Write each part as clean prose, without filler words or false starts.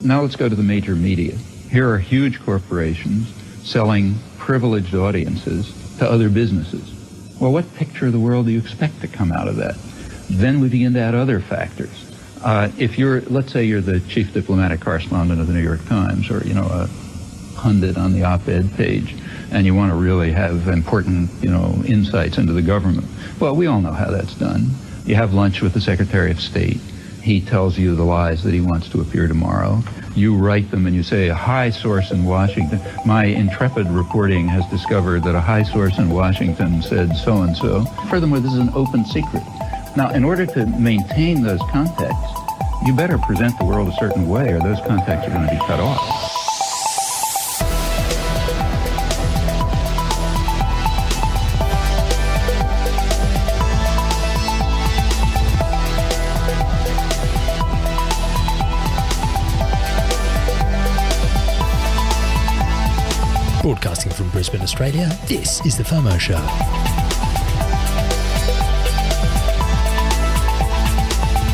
Now let's go to the major media. Here are huge corporations selling privileged audiences to other businesses. Well, what picture of the world do you expect to come out of that? Then we begin to add other factors. If you're, let's say you're the chief diplomatic correspondent of the New York Times, or, a pundit on the op-ed page, and you want to really have important, insights into the government. Well, we all know how that's done. You have lunch with the Secretary of State. He tells you the lies that he wants to appear tomorrow. You write them and you say, a high source in Washington. My intrepid reporting has discovered that a high source in Washington said so-and-so. Furthermore, this is an open secret. Now, in order to maintain those contacts, you better present the world a certain way or those contacts are going to be cut off. Broadcasting from Brisbane, Australia, this is the FOMO Show.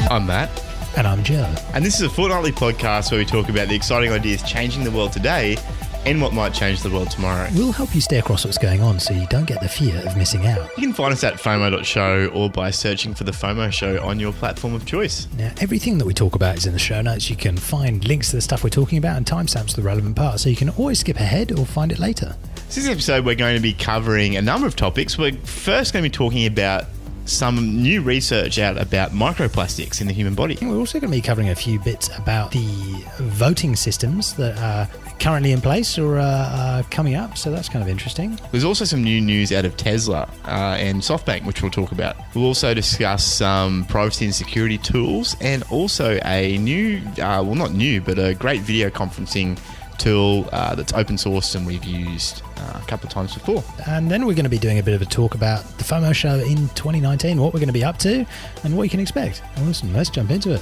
I'm Matt. And I'm Joe. And this is a fortnightly podcast where we talk about the exciting ideas changing the world today and what might change the world tomorrow. We'll help you stay across what's going on so you don't get the fear of missing out. You can find us at FOMO.show or by searching for the FOMO Show on your platform of choice. Now, everything that we talk about is in the show notes. You can find links to the stuff we're talking about and timestamps to the relevant parts, so you can always skip ahead or find it later. This episode, we're going to be covering a number of topics. We're first going to be talking about some new research out about microplastics in the human body. We're also going to be covering a few bits about the voting systems that are currently in place or are coming up, so that's kind of interesting. There's also some new news out of Tesla and SoftBank, which we'll talk about. We'll also discuss some privacy and security tools and also a new, well not new, but a great video conferencing tool that's open source and we've used a couple of times before. And then we're going to be doing a bit of a talk about the FOMO show in 2019, what we're going to be up to and what you can expect. And listen, let's jump into it.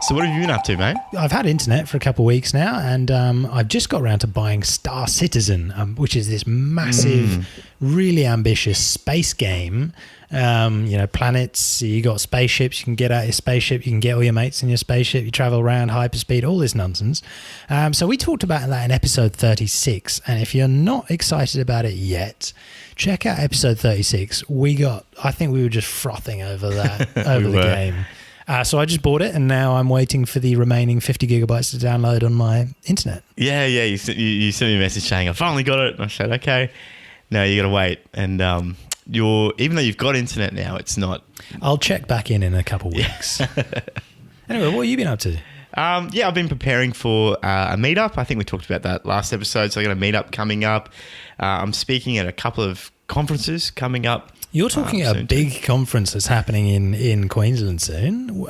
So what have you been up to, mate? I've had internet for a couple of weeks now, and I've just got around to buying Star Citizen, which is this massive, really ambitious space game. Planets, you got spaceships, you can get out your spaceship, you can get all your mates in your spaceship, you travel around hyperspeed, all this nonsense. So we talked about that in episode 36, and if you're not excited about it yet, check out episode 36. I think we were just frothing over that, over the game. So I just bought it, and now I'm waiting for the remaining 50 gigabytes to download on my internet. Yeah. You sent me a message saying, I finally got it. And I said, okay, no, you got to wait. And even though you've got internet now, it's not. I'll check back in a couple of weeks. Anyway, what have you been up to? I've been preparing for a meetup. I think we talked about that last episode. So I got a meetup coming up. I'm speaking at a couple of conferences coming up. You're talking a big conference that's happening in Queensland soon.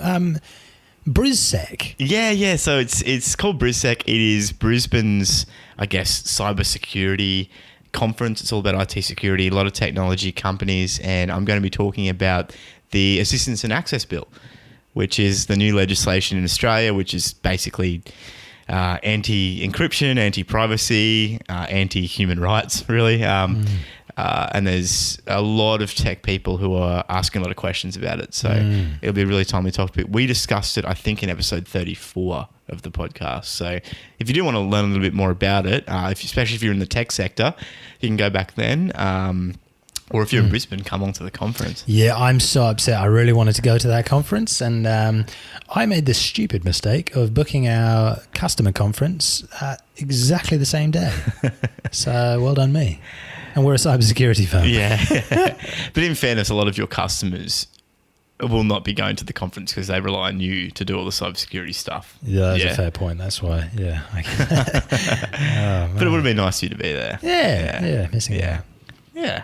BrisSec. Yeah. So it's called BrisSec. It is Brisbane's, I guess, cybersecurity conference. It's all about IT security, a lot of technology companies, and I'm going to be talking about the Assistance and Access Bill, which is the new legislation in Australia, which is basically anti-encryption, anti-privacy, anti-human rights, really. And there's a lot of tech people who are asking a lot of questions about it. So it'll be a really timely topic. We discussed it, I think, in episode 34 of the podcast. So if you do want to learn a little bit more about it, especially if you're in the tech sector, you can go back then. Or if you're in Brisbane, come on to the conference. Yeah, I'm so upset. I really wanted to go to that conference, and I made the stupid mistake of booking our customer conference at exactly the same day. So well done me. And we're a cybersecurity firm. Yeah. But in fairness, a lot of your customers will not be going to the conference because they rely on you to do all the cybersecurity stuff. Yeah, that's a fair point. That's why, yeah. But it would have been nice for you to be there. Yeah, missing out. Yeah.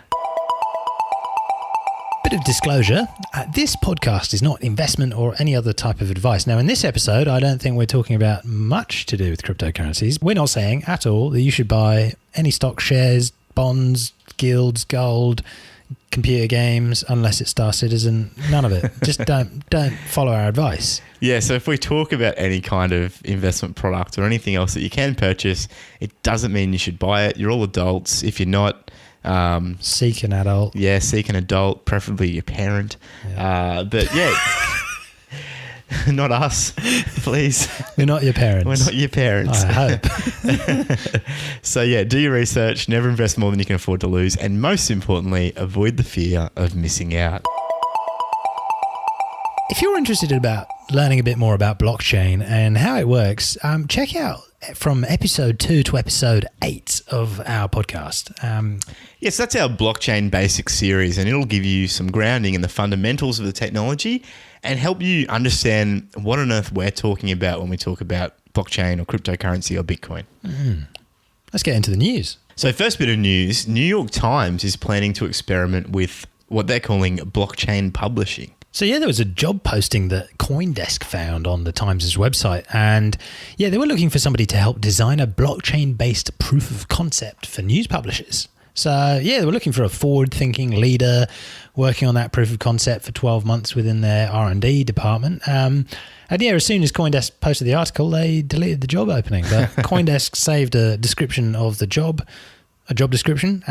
Bit of disclosure, this podcast is not investment or any other type of advice. Now, in this episode, I don't think we're talking about much to do with cryptocurrencies. We're not saying at all that you should buy any stock shares, bonds, guilds, gold, computer games, unless it's Star Citizen. None of it. Just don't follow our advice. Yeah, so if we talk about any kind of investment product or anything else that you can purchase, it doesn't mean you should buy it. You're all adults. If you're not... seek an adult. Yeah, seek an adult, preferably your parent. Yeah. But yeah... Not us, please. We're not your parents. We're not your parents. I hope. So yeah, do your research, never invest more than you can afford to lose, and most importantly, avoid the fear of missing out. If you're interested about learning a bit more about blockchain and how it works, check out from episode 2 to episode 8 of our podcast. Yes, that's our blockchain basics series, and it'll give you some grounding in the fundamentals of the technology and help you understand what on earth we're talking about when we talk about blockchain or cryptocurrency or Bitcoin. Let's get into the news. So first bit of news, New York Times is planning to experiment with what they're calling blockchain publishing. So yeah, there was a job posting that CoinDesk found on the Times' website, and yeah, they were looking for somebody to help design a blockchain-based proof of concept for news publishers. So yeah, they were looking for a forward-thinking leader working on that proof of concept for 12 months within their R&D department. And yeah, as soon as CoinDesk posted the article, they deleted the job opening. But CoinDesk saved a description of the job, a job description,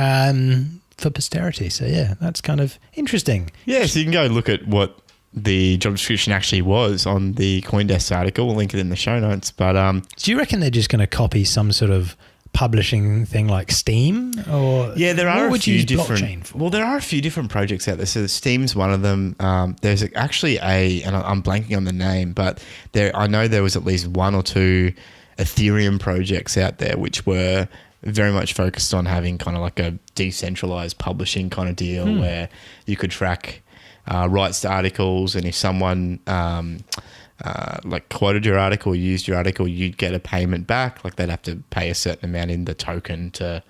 for posterity. So yeah, that's kind of interesting. Yeah, so you can go look at what the job description actually was on the CoinDesk article. We'll link it in the show notes. But do you reckon they're just going to copy some sort of publishing thing like Steam? Or yeah, there are a few different. Blockchain for? Well, there are a few different projects out there. So Steam's one of them. There's actually and I'm blanking on the name, but I know there was at least 1 or 2 Ethereum projects out there which were very much focused on having kind of like a decentralized publishing kind of deal where you could track rights to articles, and if someone like quoted your article, used your article, you'd get a payment back. Like they'd have to pay a certain amount in the token to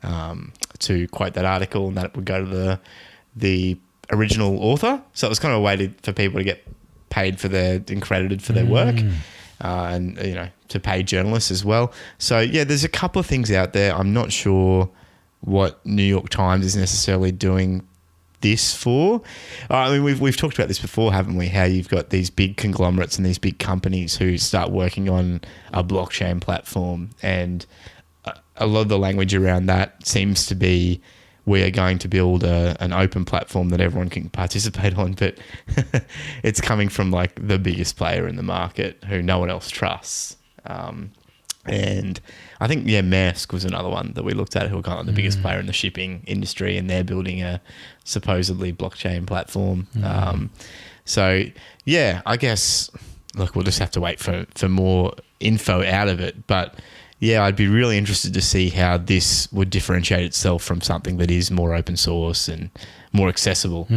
quote that article, and that would go to the original author. So it was kind of a way for people to get paid and credited for their work. And to pay journalists as well. So yeah, there's a couple of things out there. I'm not sure what New York Times is necessarily doing this for. I mean, we've talked about this before, haven't we? How you've got these big conglomerates and these big companies who start working on a blockchain platform, and a lot of the language around that seems to be, we are going to build an open platform that everyone can participate on, but it's coming from like the biggest player in the market who no one else trusts. And I think, Musk was another one that we looked at, who are kind of the biggest player in the shipping industry, and they're building a supposedly blockchain platform. So yeah, I guess, look, we'll just have to wait for more info out of it. But yeah, I'd be really interested to see how this would differentiate itself from something that is more open source and more accessible,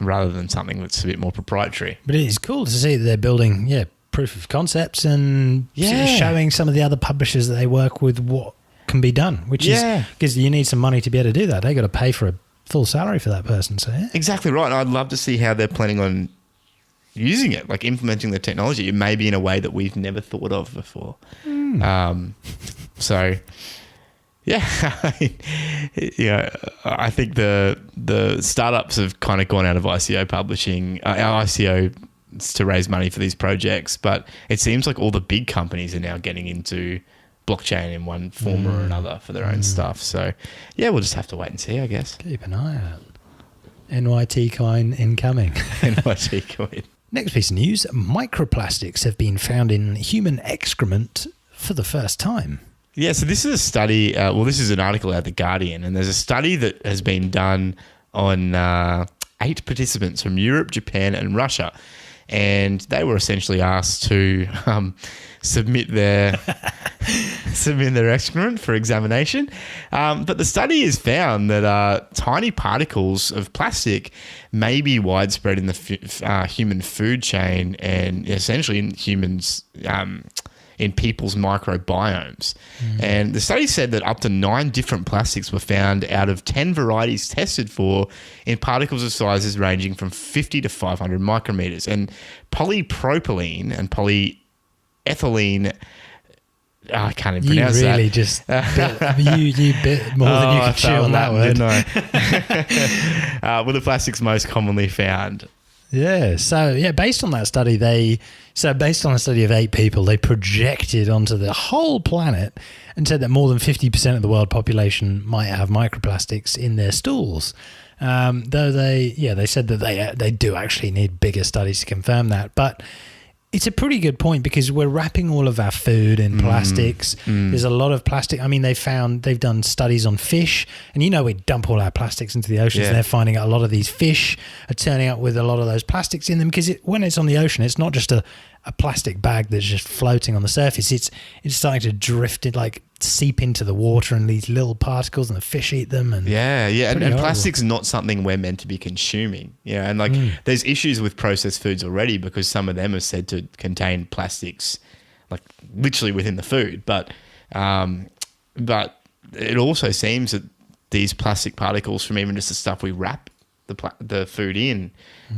rather than something that's a bit more proprietary. But it is cool to see that they're building, proof of concepts and showing some of the other publishers that they work with what can be done, which is because you need some money to be able to do that. They got to pay for a full salary for that person. So yeah. Exactly right. And I'd love to see how they're planning on using it, like implementing the technology. It may be in a way that we've never thought of before. So yeah, I think the startups have kind of gone out of ICO publishing, our ICO to raise money for these projects, but it seems like all the big companies are now getting into blockchain in one form or another for their own stuff. So yeah, we'll just have to wait and see, I guess. Keep an eye out. NYT coin incoming. NYT coin. Next piece of news, microplastics have been found in human excrement for the first time. Yeah, so this is a study, this is an article out of The Guardian, and there's a study that has been done on 8 participants from Europe, Japan and Russia. And they were essentially asked to submit their excrement for examination. But the study has found that tiny particles of plastic may be widespread in the human food chain, and essentially in humans, in people's microbiomes. And the study said that up to 9 different plastics were found out of 10 varieties tested for in particles of sizes ranging from 50 to 500 micrometers. And polypropylene and polyethylene, I can't even pronounce that. You really just you bit more than you could chew on that word. Didn't I? Were the plastics most commonly found? Yeah. So yeah, based on that study, based on a study of 8 people, they projected onto the whole planet and said that more than 50% of the world population might have microplastics in their stools. Though they said that they do actually need bigger studies to confirm that. But it's a pretty good point because we're wrapping all of our food in plastics. There's a lot of plastic. I mean, they've done studies on fish, and we dump all our plastics into the oceans, and they're finding out a lot of these fish are turning up with a lot of those plastics in them because when it's on the ocean, it's not just a plastic bag that's just floating on the surface. It's starting to drift, seep into the water, and these little particles, and the fish eat them. And and plastic's not something we're meant to be consuming. And there's issues with processed foods already because some of them are said to contain plastics, literally within the food. But it also seems that these plastic particles from even just the stuff we wrap the food in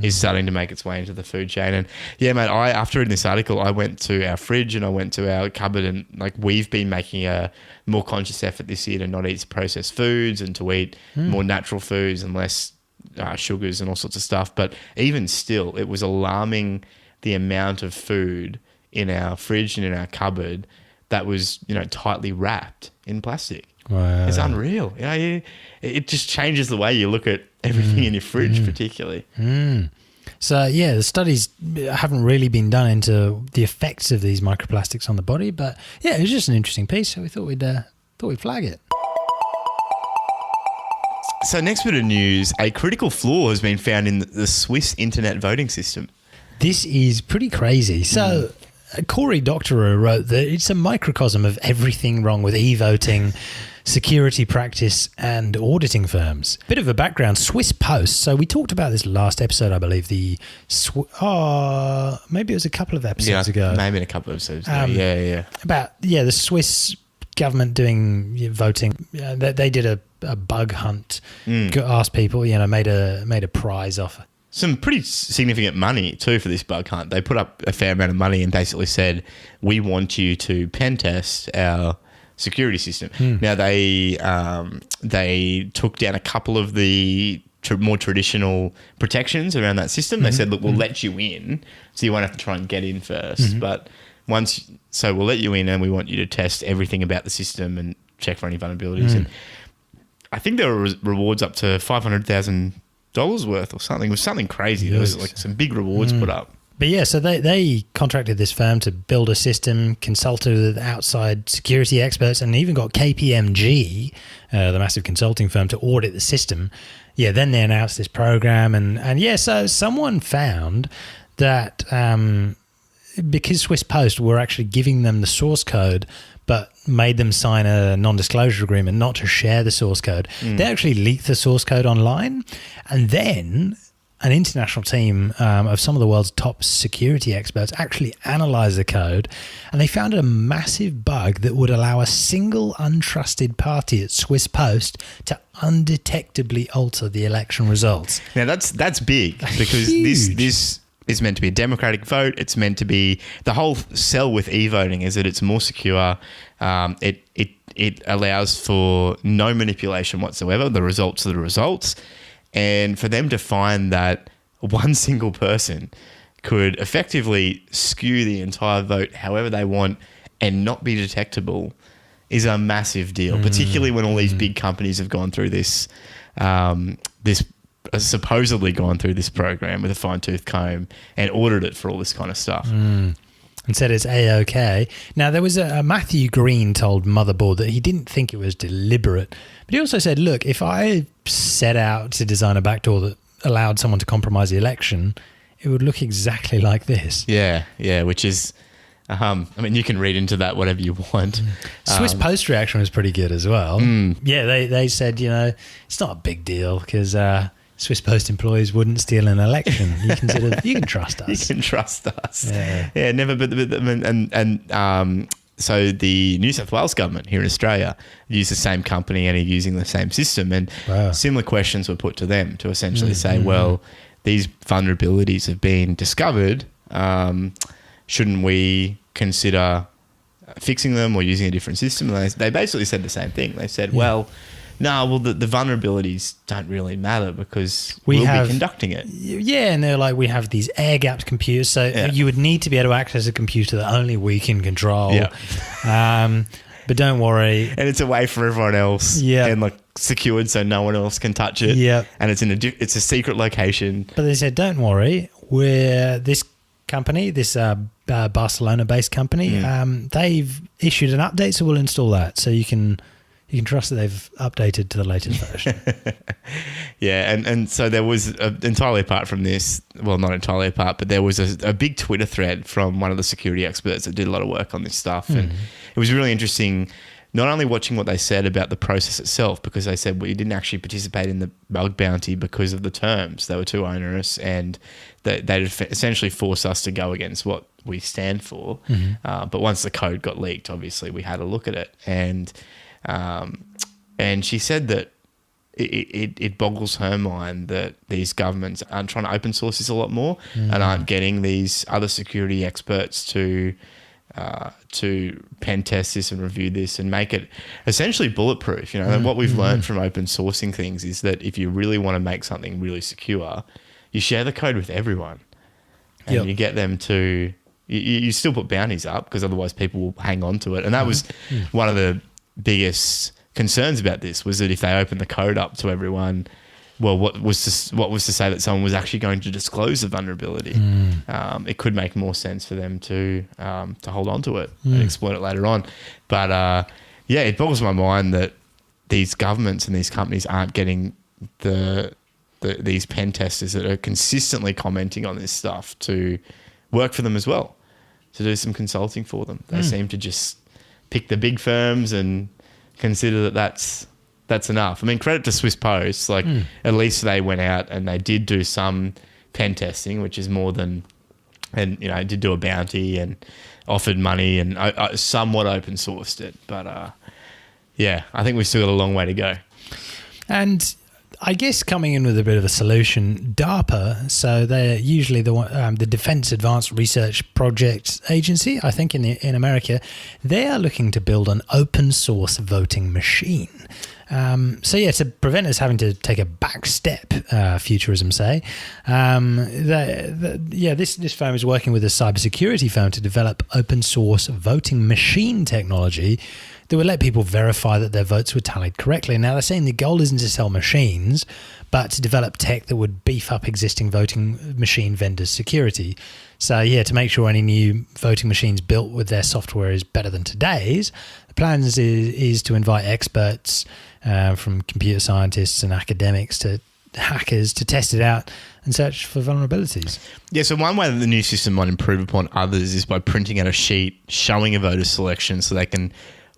is starting to make its way into the food chain. And mate, after reading this article, I went to our fridge and I went to our cupboard, and we've been making a more conscious effort this year to not eat processed foods and to eat more natural foods and less sugars and all sorts of stuff. But even still, it was alarming the amount of food in our fridge and in our cupboard that was, tightly wrapped in plastic. Wow. It's unreal. It just changes the way you look at everything in your fridge, particularly. So the studies haven't really been done into the effects of these microplastics on the body, but it was just an interesting piece, so we thought we'd flag it. So next bit of news, a critical flaw has been found in the Swiss internet voting system. This is pretty crazy. So Cory Doctorow wrote that it's a microcosm of everything wrong with e-voting, security practice, and auditing firms. Bit of a background, Swiss Post. So we talked about this last episode, I believe. Maybe it was a couple of episodes ago. Maybe in a couple of episodes ago. About the Swiss government doing voting. They did a bug hunt, asked people, made a prize offer. Some pretty significant money too for this bug hunt. They put up a fair amount of money and basically said, we want you to pen test our security system. Now they took down a couple of the more traditional protections around that system. They said, look, we'll let you in, so you won't have to try and get in first. But we'll let you in, and we want you to test everything about the system and check for any vulnerabilities. And I think there were rewards up to $500,000 worth or something. It was something crazy. There was some big rewards put up. But so they contracted this firm to build a system, consulted with outside security experts, and even got KPMG, the massive consulting firm, to audit the system. Then they announced this program, and so someone found that because Swiss Post were actually giving them the source code, but made them sign a non-disclosure agreement not to share the source code. They actually leaked the source code online, and then an international team of some of the world's top security experts actually analyzed the code, and they found a massive bug that would allow a single untrusted party at Swiss Post to undetectably alter the election results. Now that's big because this is meant to be a democratic vote. It's meant to be the whole sell with e-voting is that it's more secure. It allows for no manipulation whatsoever. The results are the results. And for them to find that one single person could effectively skew the entire vote however they want and not be detectable is a massive deal, particularly when all these big companies have gone through this supposedly gone through this program with a fine-tooth comb and ordered it for all this kind of stuff. And said it's A-OK. Now, there was a Matthew Green told Motherboard that he didn't think it was deliberate. But he also said, look, if I set out to design a backdoor that allowed someone to compromise the election, it would look exactly like this. Yeah, which is... you can read into that whatever you want. Swiss Post reaction was pretty good as well. Yeah, they said, it's not a big deal because... Swiss Post employees wouldn't steal an election. You can trust us. You can trust us. Yeah, never. So the New South Wales government here in Australia used the same company and are using the same system, and similar questions were put to them to essentially say, well, these vulnerabilities have been discovered. Shouldn't we consider fixing them or using a different system? And they basically said the same thing. They said, the vulnerabilities don't really matter because we'll be conducting it. Yeah, and they're like, we have these air-gapped computers, so you would need to be able to access a computer that only we can control. Yeah. But don't worry. And it's away from everyone else. Yeah. And like secured so no one else can touch it. Yeah. And it's it's a secret location. But they said, don't worry. We're this company, this Barcelona-based company. They've issued an update, so we'll install that. So you can trust that they've updated to the latest version. Yeah, and so there was, entirely apart from this, well, not entirely apart, but there was a big Twitter thread from one of the security experts that did a lot of work on this stuff. And it was really interesting, not only watching what they said about the process itself, because they said, well, you didn't actually participate in the bug bounty because of the terms. They were too onerous, and they'd essentially forced us to go against what we stand for. But once the code got leaked, obviously, we had a look at it. And she said that it boggles her mind that these governments aren't trying to open source this a lot more and aren't getting these other security experts to pen test this and review this and make it essentially bulletproof. You know, and what we've learned from open sourcing things is that if you really want to make something really secure, you share the code with everyone, and you get them to. You still put bounties up because otherwise people will hang on to it, and that was one of the biggest concerns about this, was that if they opened the code up to everyone, well, what was to say that someone was actually going to disclose the vulnerability? It could make more sense for them to hold on to it and exploit it later on. But it boggles my mind that these governments and these companies aren't getting these pen testers that are consistently commenting on this stuff to work for them as well, to do some consulting for them. They seem to just pick the big firms and consider that that's enough. I mean, credit to Swiss Post, like at least they went out and they did do some pen testing, which is more than, and you know, did do a bounty and offered money and somewhat open sourced it. But I think we've still got a long way to go. And I guess coming in with a bit of a solution, DARPA, so they're usually the Defense Advanced Research Projects Agency, I think in America, they are looking to build an open source voting machine. To prevent us having to take a back step, futurism say, this firm is working with a cybersecurity firm to develop open source voting machine technology that would let people verify that their votes were tallied correctly. Now, they're saying the goal isn't to sell machines, but to develop tech that would beef up existing voting machine vendors' security. So, to make sure any new voting machines built with their software is better than today's, the plan is to invite experts from computer scientists and academics to hackers to test it out and search for vulnerabilities. Yeah, so one way that the new system might improve upon others is by printing out a sheet showing a voter's selection so they can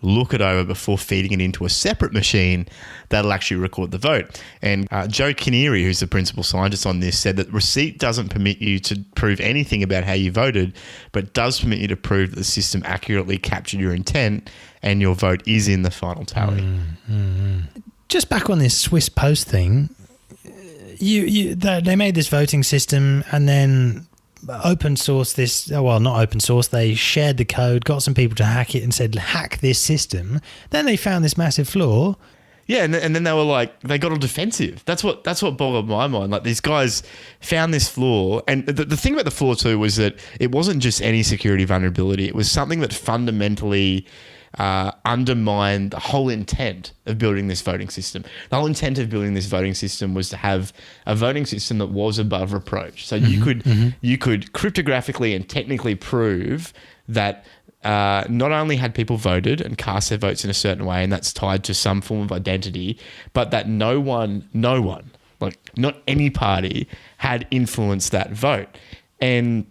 look it over before feeding it into a separate machine that'll actually record the vote. And Joe Kinneary, who's the principal scientist on this, said that receipt doesn't permit you to prove anything about how you voted, but does permit you to prove that the system accurately captured your intent and your vote is in the final tally. Just back on this Swiss Post thing, they made this voting system and then open source this, well, not open source, they shared the code, got some people to hack it and said, hack this system. Then they found this massive flaw. Yeah, and then they were like, they got all defensive. That's what boggled my mind. Like, these guys found this flaw. And the thing about the flaw too was that it wasn't just any security vulnerability. It was something that fundamentally undermine the whole intent of building this voting system. The whole intent of building this voting system was to have a voting system that was above reproach. So you could cryptographically and technically prove that not only had people voted and cast their votes in a certain way, and that's tied to some form of identity, but that no one, like not any party, had influenced that vote. And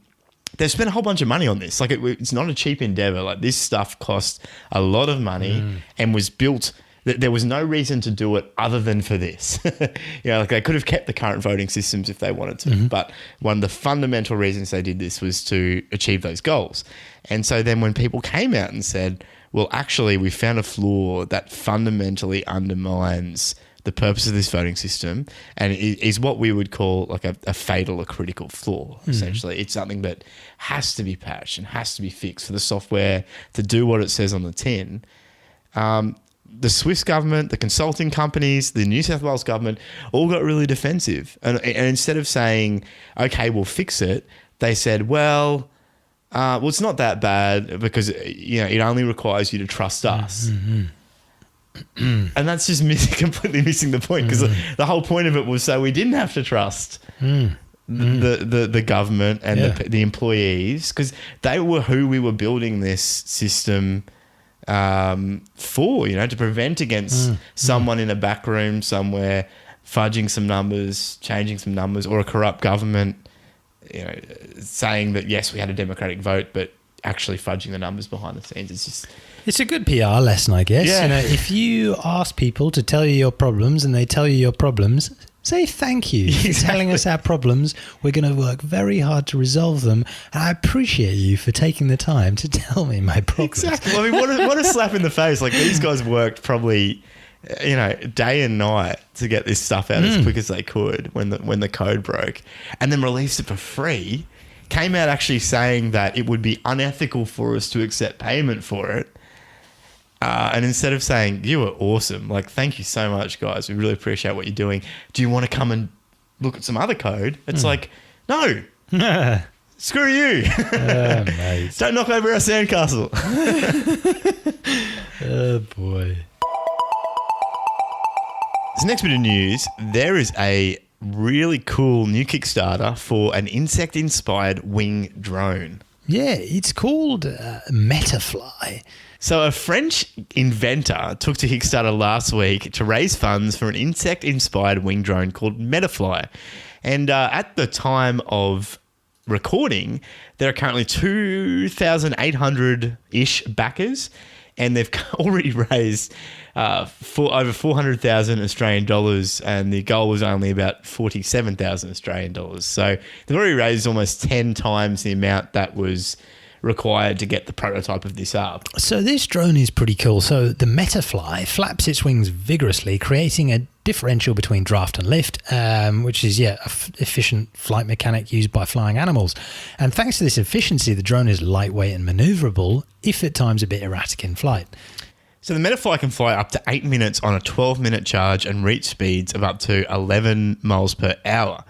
they've spent a whole bunch of money on this. Like, it's not a cheap endeavor. Like, this stuff cost a lot of money and was built. There was no reason to do it other than for this. Like, they could have kept the current voting systems if they wanted to. But one of the fundamental reasons they did this was to achieve those goals. And so then when people came out and said, well, actually, we found a flaw that fundamentally undermines the purpose of this voting system, and it is what we would call like a fatal or critical flaw, essentially. It's something that has to be patched and has to be fixed for the software to do what it says on the tin. The Swiss government, the consulting companies, the New South Wales government all got really defensive. And instead of saying, okay, we'll fix it, they said, well, Well, it's not that bad because it only requires you to trust us. And that's just completely missing the point, because the whole point of it was so we didn't have to trust the government and the employees, because they were who we were building this system for, to prevent against someone in a back room somewhere fudging some numbers, changing some numbers, or a corrupt government, saying that, yes, we had a democratic vote, but actually fudging the numbers behind the scenes. It's a good PR lesson, I guess. Yeah. If you ask people to tell you your problems and they tell you your problems, say thank you for telling us our problems. We're going to work very hard to resolve them. And I appreciate you for taking the time to tell me my problems. Exactly. I mean, what a slap in the face. Like, these guys worked probably, day and night to get this stuff out as quick as they could when the code broke, and then released it for free. Came out actually saying that it would be unethical for us to accept payment for it. And instead of saying, you were awesome, like, thank you so much, guys, we really appreciate what you're doing. Do you want to come and look at some other code? It's like, no, screw you. Mate. Don't knock over our sandcastle. Oh, boy. This next bit of news, there is a really cool new Kickstarter for an insect-inspired wing drone. Yeah, it's called MetaFly. So a French inventor took to Kickstarter last week to raise funds for an insect-inspired wing drone called MetaFly. And at the time of recording, there are currently 2,800-ish backers, and they've already raised over 400,000 Australian dollars, and the goal was only about 47,000 Australian dollars. So they've already raised almost 10 times the amount that was required to get the prototype of this up. So this drone is pretty cool. So the MetaFly flaps its wings vigorously, creating a differential between draft and lift, which is, efficient flight mechanic used by flying animals. And thanks to this efficiency, the drone is lightweight and maneuverable, if at times a bit erratic in flight. So the MetaFly can fly up to 8 minutes on a 12-minute charge and reach speeds of up to 11 miles per hour,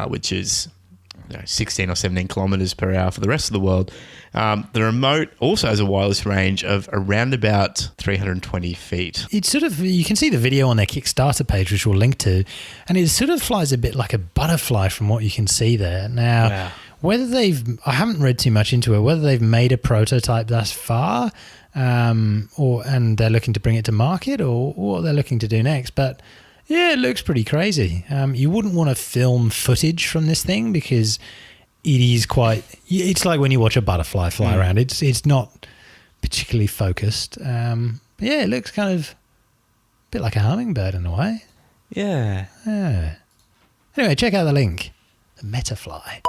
which is 16 or 17 kilometers per hour for the rest of the world. The remote also has a wireless range of around about 320 feet. It's sort of, you can see the video on their Kickstarter page, which we'll link to, and it sort of flies a bit like a butterfly from what you can see there. Now, whether I haven't read too much into it, whether they've made a prototype thus far, and they're looking to bring it to market, or what they're looking to do next, but yeah, it looks pretty crazy. You wouldn't want to film footage from this thing because it is it's like when you watch a butterfly fly around. It's not particularly focused. It looks kind of a bit like a hummingbird in a way. Yeah. Anyway, check out the link. The MetaFly.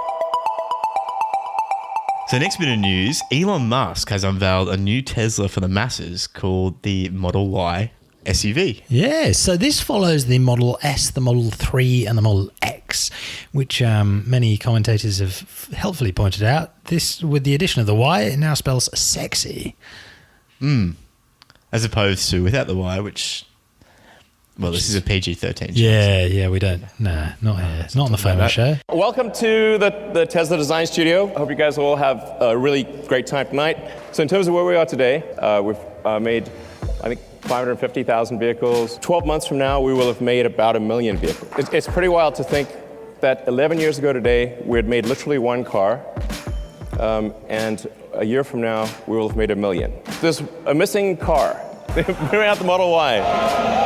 So next bit of news, Elon Musk has unveiled a new Tesla for the masses called the Model Y SUV. Yeah, so this follows the Model S, the Model 3 and the Model X, which many commentators have helpfully pointed out. This, with the addition of the Y, it now spells sexy. As opposed to without the Y, which... Well, this is a PG-13 show. Yeah, we don't. Nah, not here. Not on the FOMO show. Welcome to the Tesla Design Studio. I hope you guys all have a really great time tonight. So in terms of where we are today, we've made, I think, 550,000 vehicles. 12 months from now, we will have made about 1 million vehicles. It's pretty wild to think that 11 years ago today, we had made literally one car, and a year from now, we will have made 1 million. There's a missing car. They ran out the Model Y.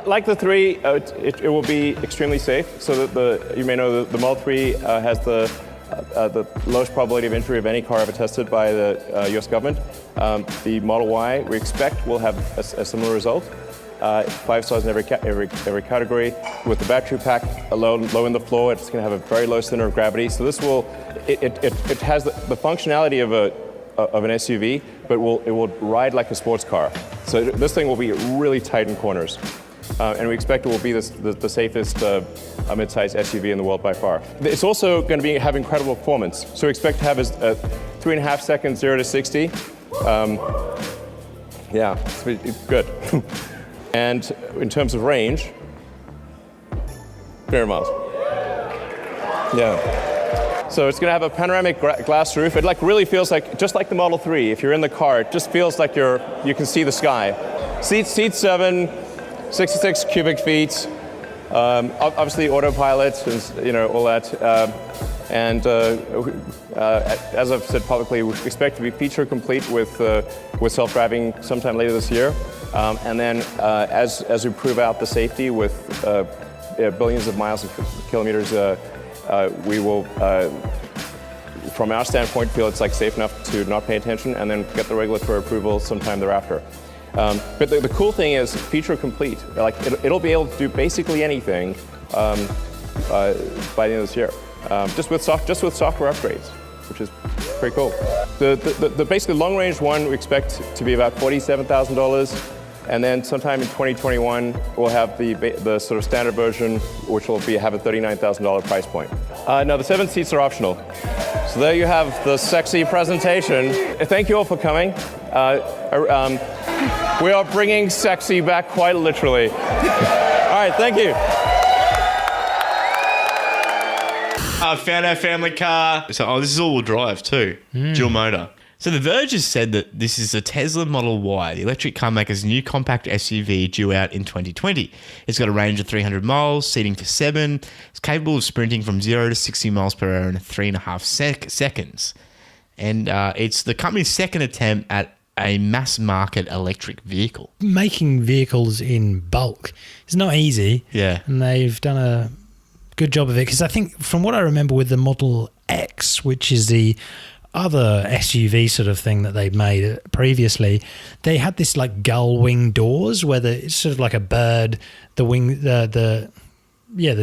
Like the 3, it will be extremely safe. So that you may know the Model 3 has the lowest probability of injury of any car ever tested by the US government. The Model Y, we expect, will have a similar result. 5 stars in every category. With the battery pack low in the floor, it's going to have a very low center of gravity. So this will, it has the functionality of an SUV, but it will ride like a sports car. So this thing will be really tight in corners. And we expect it will be the safest mid-sized SUV in the world by far. It's also going to have incredible performance. So we expect to have a 3.5 seconds 0 to 60. It's good. And in terms of range, 300 miles. Yeah. So it's going to have a panoramic glass roof. It like really feels like, just like the Model 3, if you're in the car, it just feels like you can see the sky. Seat 7, 66 cubic feet. Obviously autopilot, all that. As I've said publicly, we expect to be feature complete with self-driving sometime later this year. And then as we prove out the safety with billions of miles of kilometers, we will, from our standpoint, feel it's like safe enough to not pay attention and then get the regulatory approval sometime thereafter. But the cool thing is feature complete. Like it'll be able to do basically anything by the end of this year, just with software upgrades, which is pretty cool. The basically long range one we expect to be about $47,000, and then sometime in 2021 we'll have the sort of standard version, which will have a $39,000 price point. No, the 7 seats are optional. So there you have the sexy presentation. Thank you all for coming. We are bringing sexy back quite literally. All right, thank you. I found our family car. So, this is all-wheel drive too, dual motor. So The Verge has said that this is a Tesla Model Y, the electric car maker's new compact SUV due out in 2020. It's got a range of 300 miles, seating for 7. It's capable of sprinting from 0 to 60 miles per hour in 3.5 seconds. And it's the company's second attempt at a mass market electric vehicle. Making vehicles in bulk is not easy. Yeah. And they've done a good job of it, because I think from what I remember with the Model X, which is the other SUV sort of thing that they'd made previously, they had this like gull wing doors where it's sort of like a bird, the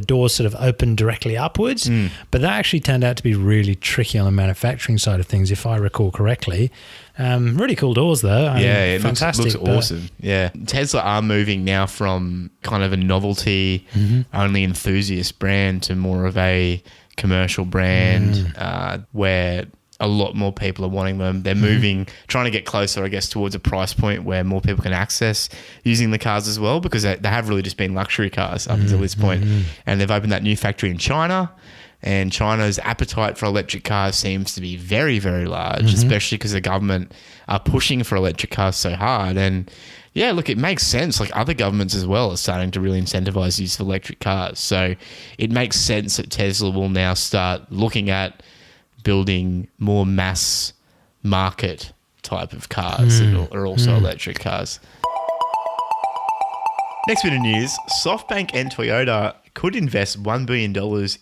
doors sort of open directly upwards. But that actually turned out to be really tricky on the manufacturing side of things, if I recall correctly. Really cool doors though. It fantastic, looks awesome. Yeah. Tesla are moving now from kind of a novelty, only enthusiast brand to more of a commercial brand where a lot more people are wanting them. They're moving, trying to get closer, I guess, towards a price point where more people can access using the cars as well, because they have really just been luxury cars up until this point. And they've opened that new factory in China, and China's appetite for electric cars seems to be very, very large, especially because the government are pushing for electric cars so hard. And yeah, look, it makes sense. Like other governments as well are starting to really incentivize use of electric cars. So it makes sense that Tesla will now start looking at building more mass market type of cars that are also electric cars. Next bit of news, SoftBank and Toyota could invest $1 billion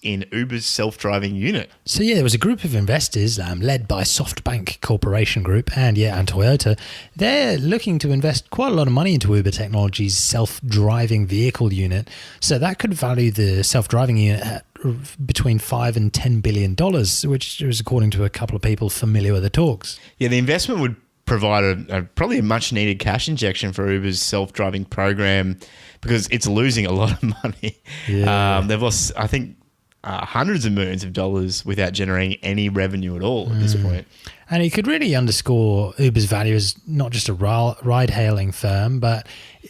in Uber's self-driving unit. So yeah, there was a group of investors led by SoftBank Corporation Group and Toyota. They're looking to invest quite a lot of money into Uber Technologies' self-driving vehicle unit. So that could value the self-driving unit at between $5 and $10 billion, which is according to a couple of people familiar with the talks. Yeah, the investment would provide probably a much needed cash injection for Uber's self-driving program, because it's losing a lot of money. Yeah. They've lost, I think, hundreds of millions of dollars without generating any revenue at all at this point. And it could really underscore Uber's value as not just a ride-hailing firm, but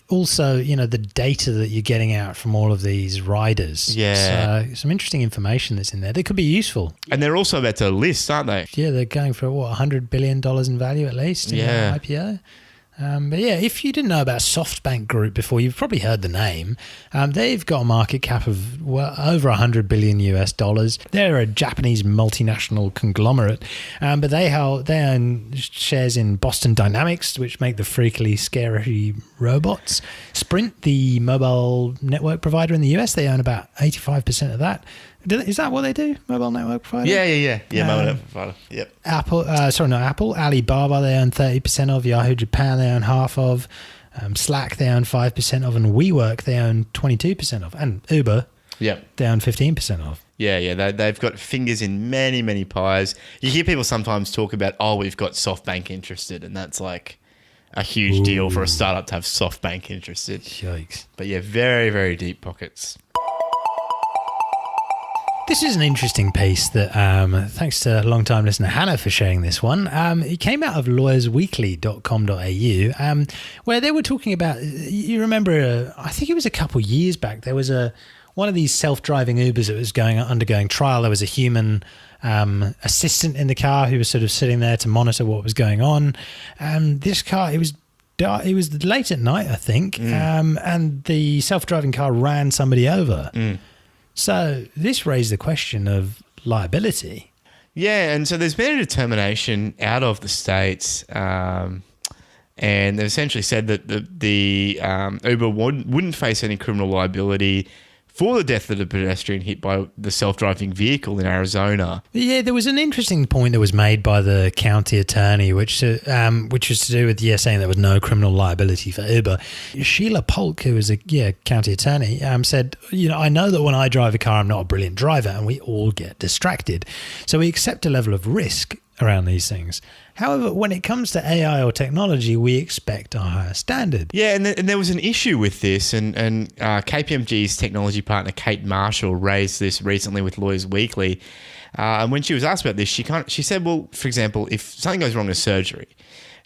also, the data that you're getting out from all of these riders. Yeah. So some interesting information that's in there that could be useful. And they're also about to list, aren't they? Yeah, they're going for, $100 billion in value at least in their IPO. But yeah, if you didn't know about SoftBank Group before, you've probably heard the name. They've got a market cap of over $100 billion US. They're a Japanese multinational conglomerate, but they own shares in Boston Dynamics, which make the freakily scary robots. Sprint, the mobile network provider in the US, they own about 85% of that. Is that what they do? Mobile network provider? Yeah. Mobile network provider. Yep. Apple. Alibaba, they own 30% of. Yahoo Japan, they own half of. Slack, they own 5% of. And WeWork, they own 22% of. And Uber, they own 15% of. Yeah. They've got fingers in many, many pies. You hear people sometimes talk about, we've got SoftBank interested, and that's like a huge deal for a startup to have SoftBank interested. Yikes. But yeah, very, very deep pockets. This is an interesting piece that, thanks to long-time listener Hannah for sharing this one. It came out of lawyersweekly.com.au, where they were talking about, you remember, I think it was a couple of years back, there was one of these self-driving Ubers that was undergoing trial. There was a human assistant in the car who was sort of sitting there to monitor what was going on. And this car, it was late at night, I think, and the self-driving car ran somebody over. So this raised the question of liability. Yeah, and so there's been a determination out of the States, and they've essentially said that the Uber wouldn't face any criminal liability for the death of the pedestrian hit by the self-driving vehicle in Arizona. Yeah, there was an interesting point that was made by the county attorney, which was to do with saying there was no criminal liability for Uber. Sheila Polk, who was a county attorney, said, I know that when I drive a car, I'm not a brilliant driver, and we all get distracted. So we accept a level of risk around these things. However, when it comes to AI or technology, we expect a higher standard. Yeah, and there was an issue with this, and KPMG's technology partner Kate Marshall raised this recently with Lawyers Weekly. And when she was asked about this, she said, well, for example, if something goes wrong in surgery,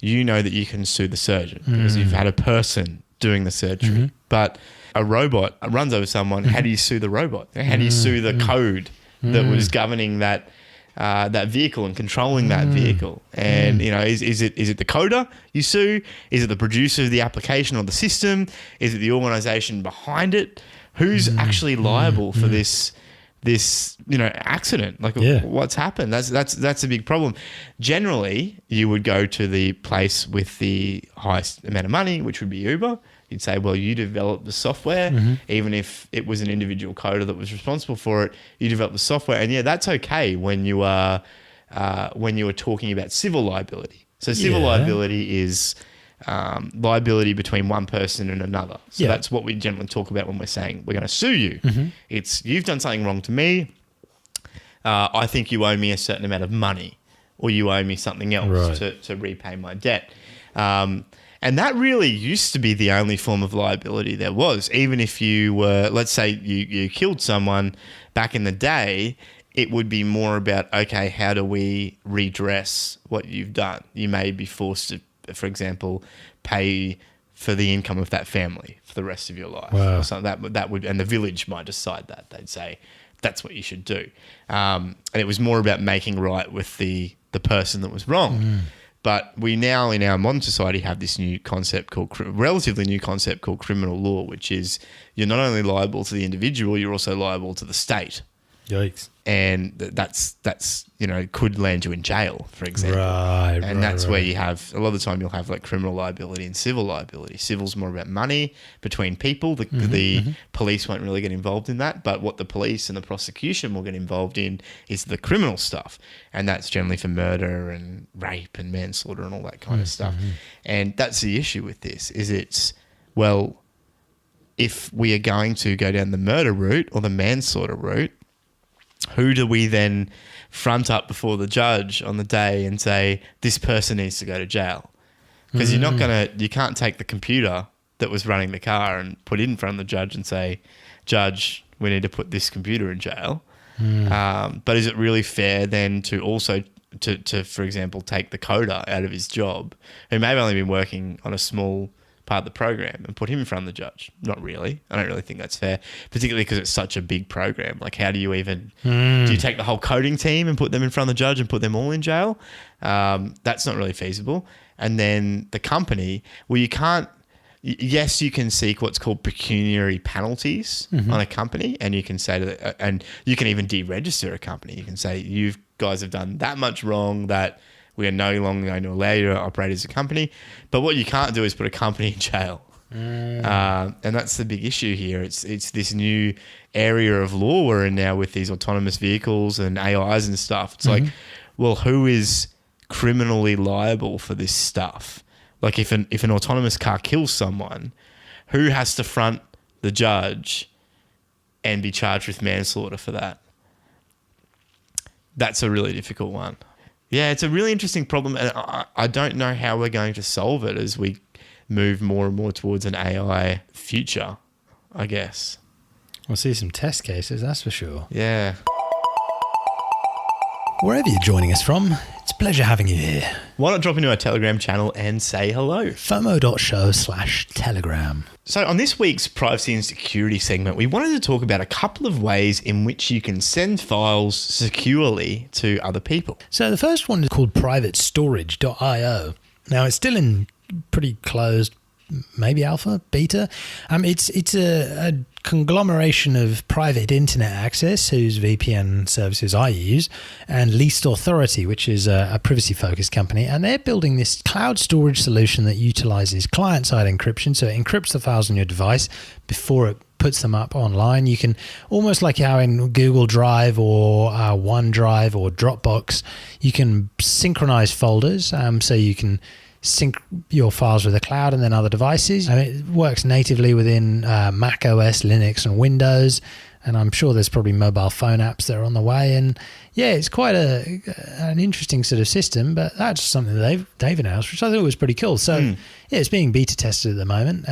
you know that you can sue the surgeon because you've had a person doing the surgery. But a robot runs over someone. How do you sue the robot? How do you sue the code that was governing that vehicle and controlling that vehicle? And is it the coder you sue? Is it the producer of the application or the system? Is it the organization behind it? Who's actually liable for this accident? What's happened? That's a big problem. Generally, you would go to the place with the highest amount of money, which would be Uber. You'd say, well, you developed the software, even if it was an individual coder that was responsible for it. You developed the software, and that's okay when you are talking about civil liability. So civil liability is liability between one person and another. So that's what we generally talk about when we're saying we're going to sue you. It's you've done something wrong to me. I think you owe me a certain amount of money, or you owe me something else to repay my debt. And that really used to be the only form of liability there was. Even if you were, let's say you killed someone back in the day, it would be more about, okay, how do we redress what you've done? You may be forced to, for example, pay for the income of that family for the rest of your life. Wow. Or something that would, and the village might decide that. They'd say, that's what you should do. And it was more about making right with the person that was wrong. But we now, in our modern society, have this relatively new concept called criminal law, which is you're not only liable to the individual, you're also liable to the state. Yikes. And that's could land you in jail, for example. And that's where you have, a lot of the time you'll have like criminal liability and civil liability. Civil's more about money between people. The police won't really get involved in that, but what the police and the prosecution will get involved in is the criminal stuff. And that's generally for murder and rape and manslaughter and all that kind of stuff. And that's the issue with this, is if we are going to go down the murder route or the manslaughter route, who do we then front up before the judge on the day and say, this person needs to go to jail? Because you can't take the computer that was running the car and put it in front of the judge and say, Judge, we need to put this computer in jail. But is it really fair then to also, for example, take the coder out of his job, who may have only been working on a small part of the program, and put him in front of the judge? Not really. I don't really think that's fair, particularly because it's such a big program. Like, how do you even do you take the whole coding team and put them in front of the judge and put them all in jail? That's not really feasible. And then the company, well, you can't. Yes, you can seek what's called pecuniary penalties on a company, and you can say and you can even deregister a company. You can say, you guys have done that much wrong that we are no longer going to allow you to operate as a company. But what you can't do is put a company in jail. And that's the big issue here. It's this new area of law we're in now with these autonomous vehicles and AIs and stuff. It's like, well, who is criminally liable for this stuff? Like, if an autonomous car kills someone, who has to front the judge and be charged with manslaughter for that? That's a really difficult one. Yeah, it's a really interesting problem, and I don't know how we're going to solve it as we move more and more towards an AI future, I guess. We'll see some test cases, that's for sure. Yeah. Wherever you're joining us from, it's Pleasure having you here. Why not drop into our Telegram channel and say hello? FOMO.show/Telegram. So on this week's privacy and security segment, we wanted to talk about a couple of ways in which you can send files securely to other people. So the first one is called privatestorage.io. Now it's still in pretty closed, maybe alpha, beta. It's a conglomeration of private internet access, whose VPN services I use, and Least Authority, which is a privacy-focused company. And they're building this cloud storage solution that utilizes client-side encryption. So it encrypts the files on your device before it puts them up online. You can, almost like how in Google Drive or OneDrive or Dropbox, you can synchronize folders. So you can sync your files with the cloud and then other devices. It works natively within Mac OS, Linux, and Windows. And I'm sure there's probably mobile phone apps that are on the way. And yeah, it's quite an interesting sort of system, but that's something that they've announced, which I thought was pretty cool. So yeah, it's being beta tested at the moment,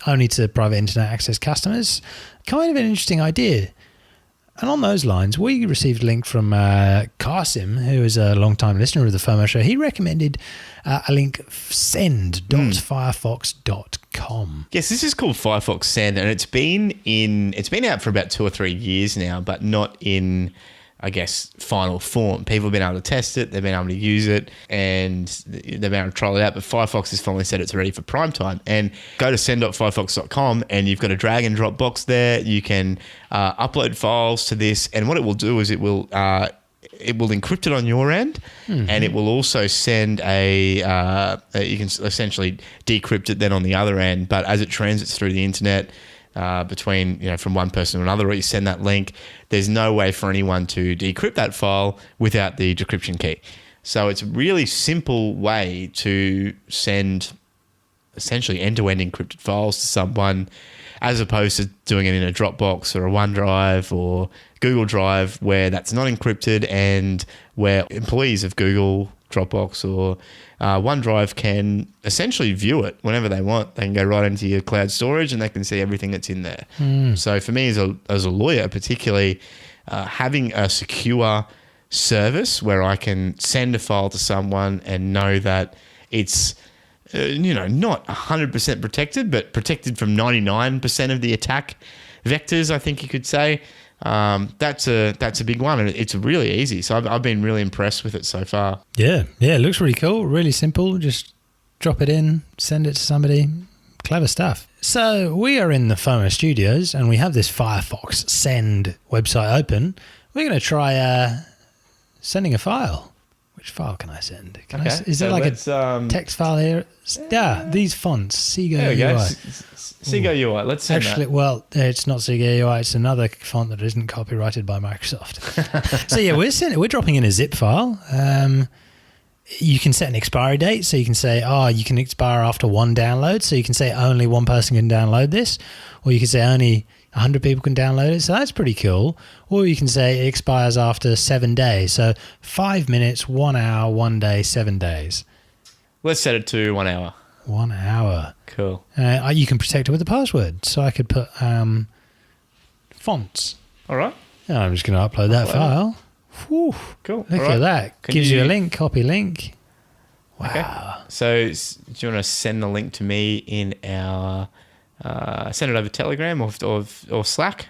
only to private internet access customers. Kind of an interesting idea. And on those lines, we received a link from Qasim, who is a long-time listener of the FOMO show. He recommended a link, send.firefox.com. Yes, this is called Firefox Send, and it's been out for about 2 or 3 years now, but not in, I guess, final form. People have been able to test it, they've been able to use it, and they've been able to trial it out, but Firefox has finally said it's ready for prime time. And go to send.firefox.com and you've got a drag and drop box there. You can upload files to this, and what it will do is it will encrypt it on your end, and it will also send you can essentially decrypt it then on the other end, but as it transits through the internet, between, from one person to another, or you send that link, there's no way for anyone to decrypt that file without the decryption key. So it's a really simple way to send essentially end-to-end encrypted files to someone, as opposed to doing it in a Dropbox or a OneDrive or Google Drive, where that's not encrypted and where employees of Google, Dropbox or OneDrive can essentially view it whenever they want. They can go right into your cloud storage and they can see everything that's in there. So for me as a lawyer, particularly, having a secure service where I can send a file to someone and know that it's not 100% protected, but protected from 99% of the attack vectors, I think you could say. That's a big one, and it's really easy. So I've been really impressed with it so far. Yeah, it looks really cool, really simple. Just drop it in, send it to somebody. Clever stuff. So we are in the FOMO studios, and we have this Firefox Send website open. We're going to try sending a file. Which file can I send? Is there like a text file here? Yeah, these fonts, Seago there we UI. go. Seago UI. Let's send that. Well, it's not Seago UI. It's another font that isn't copyrighted by Microsoft. So yeah, we're dropping in a zip file. You can set an expiry date. So you can say, you can expire after one download. So you can say only one person can download this, or you can say only 100 people can download it. So that's pretty cool. Or you can say it expires after 7 days. So 5 minutes, 1 hour, 1 day, 7 days. Let's set it to 1 hour. 1 hour. Cool. You can protect it with a password. So I could put fonts. All right. I'm just going to upload that file. Whew. Cool. Look at that. Gives you a link, copy link. Wow. Okay. So do you want to send the link to me in our... send it over Telegram or Slack.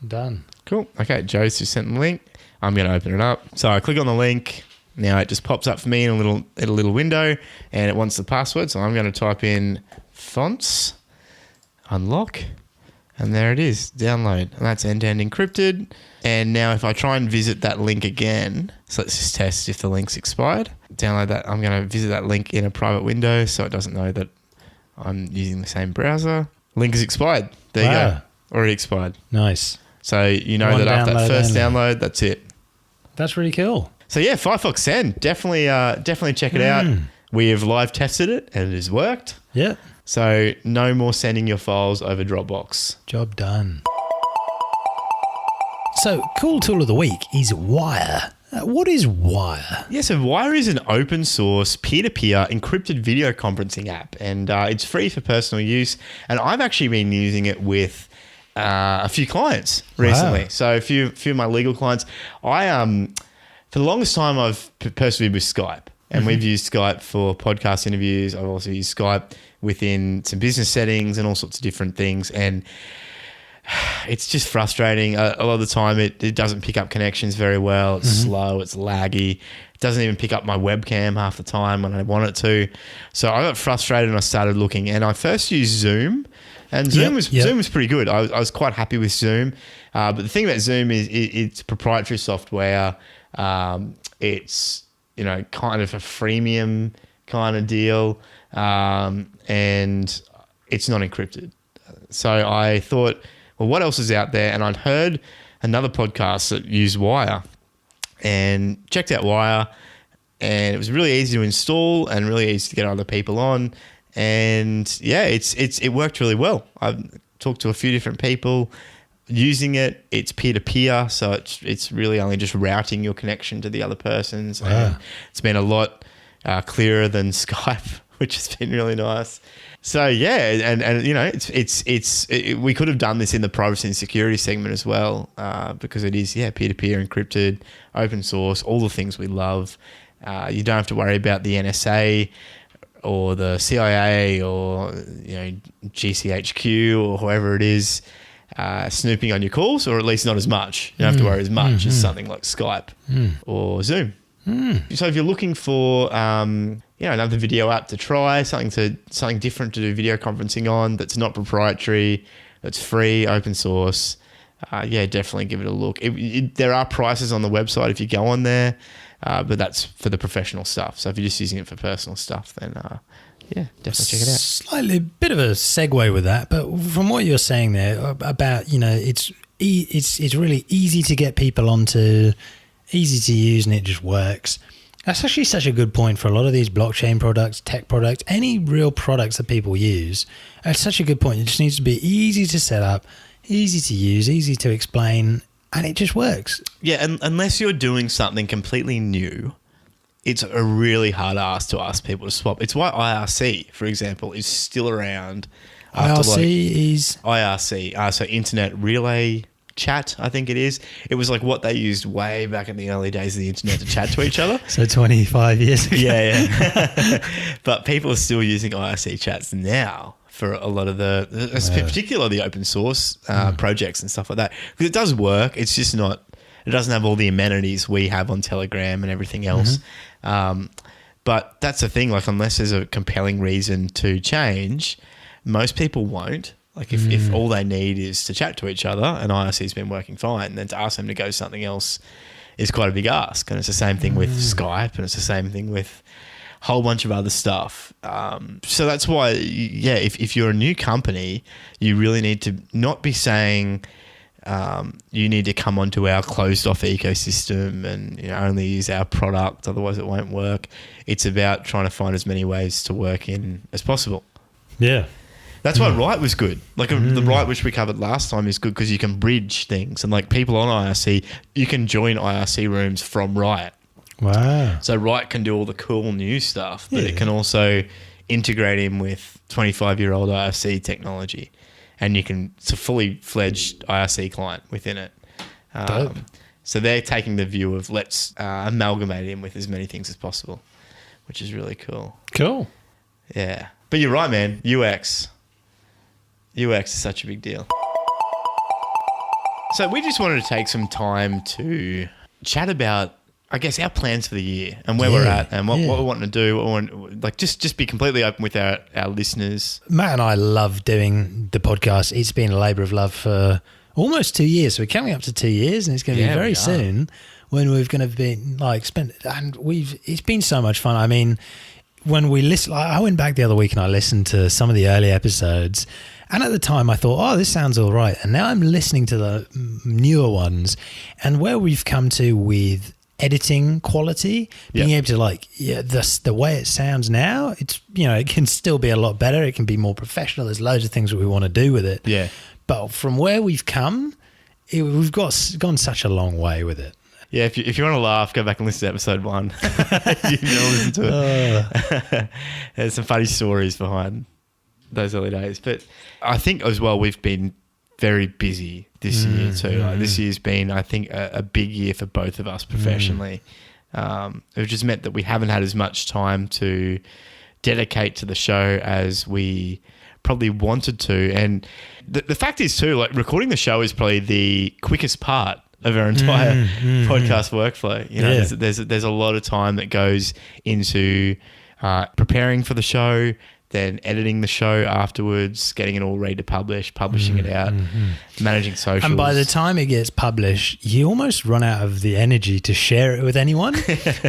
Done. Cool. Okay, Joe's just sent the link. I'm going to open it up. So I click on the link. Now it just pops up for me in a little window, and it wants the password. So I'm going to type in fonts, unlock, and there it is, download. And that's end-to-end encrypted. And now if I try and visit that link again, so let's just test if the link's expired. Download that. I'm going to visit that link in a private window so it doesn't know that I'm using the same browser. Link is expired. There you go. Already expired. Nice. So you know that after that first download, that's it. That's really cool. So yeah, Firefox Send. Definitely check it out. We have live tested it and it has worked. Yeah. So no more sending your files over Dropbox. Job done. So cool tool of the week is Wire. What is Wire? Yeah, so Wire is an open source, peer-to-peer encrypted video conferencing app, and it's free for personal use. And I've actually been using it with a few clients recently. Wow. So a few of my legal clients. for the longest time, I've persevered with Skype. And we've used Skype for podcast interviews. I've also used Skype within some business settings and all sorts of different things. And it's just frustrating. A lot of the time, it doesn't pick up connections very well. It's slow. It's laggy. It doesn't even pick up my webcam half the time when I want it to. So I got frustrated and I started looking. And I first used Zoom. And Zoom was pretty good. I was quite happy with Zoom. But the thing about Zoom is it's proprietary software. It's kind of a freemium kind of deal, and it's not encrypted. So I thought, well, what else is out there? And I'd heard another podcast that used Wire, and checked out Wire, and it was really easy to install and really easy to get other people on. And yeah, it worked really well. I've talked to a few different people using it. It's peer-to-peer, so it's really only just routing your connection to the other person's. And it's been a lot clearer than Skype, which has been really nice. So yeah, and we could have done this in the privacy and security segment as well, because it is peer-to-peer, encrypted, open source, all the things we love. You don't have to worry about the NSA or the CIA or GCHQ or whoever it is snooping on your calls, or at least not as much. You don't have to worry as much as something like Skype or Zoom. So if you're looking for another video app to try, something different to do video conferencing on, that's not proprietary, that's free, open source, definitely give it a look. There are prices on the website if you go on there, but that's for the professional stuff. So if you're just using it for personal stuff, then definitely check it out. Slightly bit of a segue with that, but from what you're saying there about, it's really easy to get people onto, easy to use, and it just works. That's actually such a good point for a lot of these blockchain products, tech products, any real products that people use. That's such a good point. It just needs to be easy to set up, easy to use, easy to explain, and it just works. Yeah, and unless you're doing something completely new, it's a really hard ask to ask people to swap. It's why IRC, for example, is still around. IRC, so Internet Relay Chat, I think it is. It was like what they used way back in the early days of the internet to chat to each other. So 25 years ago. Yeah. But people are still using IRC chats now for a lot of particularly the open source projects and stuff like that. Because it does work. It's just not, it doesn't have all the amenities we have on Telegram and everything else. But that's the thing, like unless there's a compelling reason to change, most people won't. Like if all they need is to chat to each other, and IRC's been working fine, then to ask them to go something else is quite a big ask. And it's the same thing with Skype, and it's the same thing with a whole bunch of other stuff. So that's why, if you're a new company, you really need to not be saying you need to come onto our closed off ecosystem and only use our product, otherwise it won't work. It's about trying to find as many ways to work in as possible. Yeah. That's why Write was good. Like the Write, which we covered last time, is good because you can bridge things. And like people on IRC, you can join IRC rooms from Write. Wow. So Write can do all the cool new stuff, but it can also integrate in with 25-year-old IRC technology. And it's a fully fledged IRC client within it. So they're taking the view of let's amalgamate in with as many things as possible, which is really cool. Cool. Yeah. But you're right, man. UX is such a big deal. So we just wanted to take some time to chat about, I guess, our plans for the year and where we're at and what we're wanting to do. Just be completely open with our listeners. Matt and I love doing the podcast. It's been a labour of love for almost 2 years. So we're coming up to 2 years, and it's going to be very soon when we're going to be it's been so much fun. I mean, when we listen, I went back the other week and I listened to some of the early episodes, and at the time I thought, this sounds all right. And now I'm listening to the newer ones, and where we've come to with editing quality, being able to the way it sounds now, it's, it can still be a lot better. It can be more professional. There's loads of things that we want to do with it. Yeah. But from where we've come, we've gone such a long way with it. Yeah, if you want to laugh, go back and listen to episode 1. You can listen to it. There's some funny stories behind those early days. But I think as well we've been very busy this year too. Like this year's been, I think, a big year for both of us professionally. It just meant that we haven't had as much time to dedicate to the show as we probably wanted to. And the fact is too, like recording the show is probably the quickest part of our entire podcast workflow. You know, there's a lot of time that goes into preparing for the show, then editing the show afterwards, getting it all ready to publish, publishing it out, managing socials. And by the time it gets published, you almost run out of the energy to share it with anyone.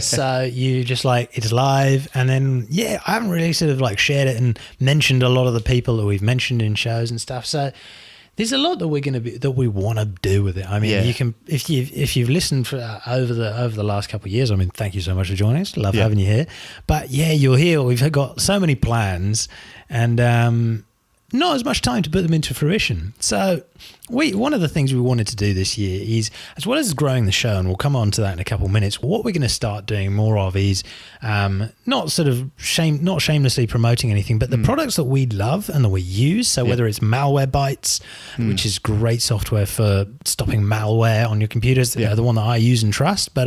So you just like, it's live. And then, I haven't really sort of like shared it and mentioned a lot of the people that we've mentioned in shows and stuff. So there's a lot that we want to do with it. I mean, you can, if you've listened for over the last couple of years, I mean, thank you so much for joining us. Love having you here. But you're here. We've got so many plans and not as much time to put them into fruition. So one of the things we wanted to do this year is, as well as growing the show, and we'll come on to that in a couple of minutes, what we're going to start doing more of is not shamelessly promoting anything, but the products that we love and that we use. So whether it's Malwarebytes, which is great software for stopping malware on your computers, the one that I use and trust, but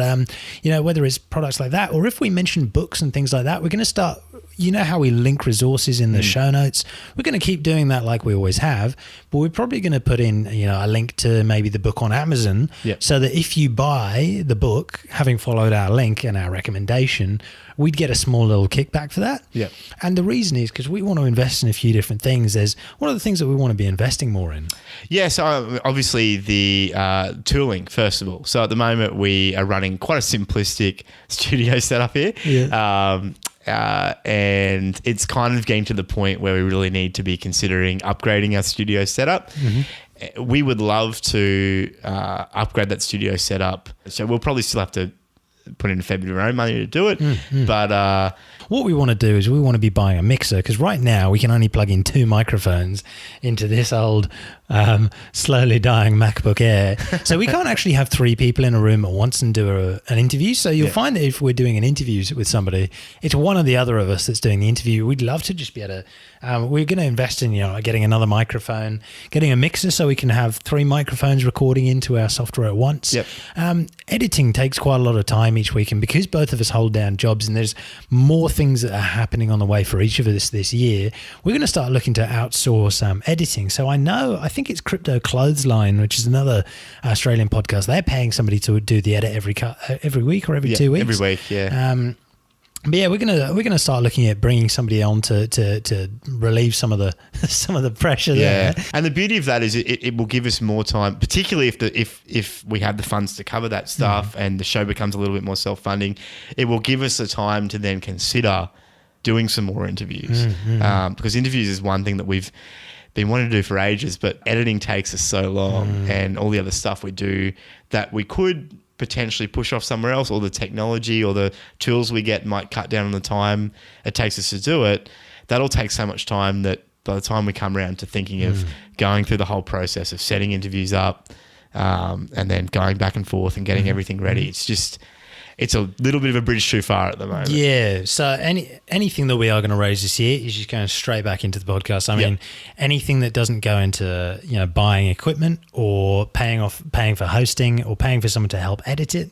whether it's products like that, or if we mention books and things like that, we're going to start, you know how we link resources in the show notes? We're going to keep doing that like we always have, but we're probably going to put in, a link to maybe the book on Amazon, so that if you buy the book, having followed our link and our recommendation, we'd get a small little kickback for that. And the reason is because we want to invest in a few different things. There's one of the things that we want to be investing more in. So obviously the tooling, first of all. So at the moment we are running quite a simplistic studio setup here. And it's kind of getting to the point where we really need to be considering upgrading our studio setup. We would love to upgrade that studio setup. So we'll probably still have to put in February own money to do it. But what we want to do is we want to be buying a mixer, because right now we can only plug in 2 microphones into this old slowly dying MacBook Air. So we can't actually have 3 people in a room at once and do an interview. So you'll find that if we're doing an interview with somebody, it's one or the other of us that's doing the interview. We'd love to just be able to, we're going to invest in, getting another microphone, getting a mixer so we can have 3 microphones recording into our software at once. Editing takes quite a lot of time each week, and because both of us hold down jobs and there's more things that are happening on the way for each of us this year, we're going to start looking to outsource editing. So I think it's Crypto Clothesline, which is another Australian podcast. They're paying somebody to do the edit every week or every 2 weeks. Every week, But we're gonna start looking at bringing somebody on to relieve some of the pressure there. And the beauty of that is it will give us more time, particularly if we have the funds to cover that stuff and the show becomes a little bit more self-funding. It will give us the time to then consider doing some more interviews, because interviews is one thing that we've been wanting to do for ages, but editing takes us so long, and all the other stuff we do that we could potentially push off somewhere else, or the technology or the tools we get might cut down on the time it takes us to do it. That'll take so much time that by the time we come around to thinking of going through the whole process of setting interviews up, and then going back and forth and getting everything ready, it's a little bit of a bridge too far at the moment. So anything that we are going to raise this year is just going straight back into the podcast. I mean, anything that doesn't go into buying equipment or paying for hosting or paying for someone to help edit it.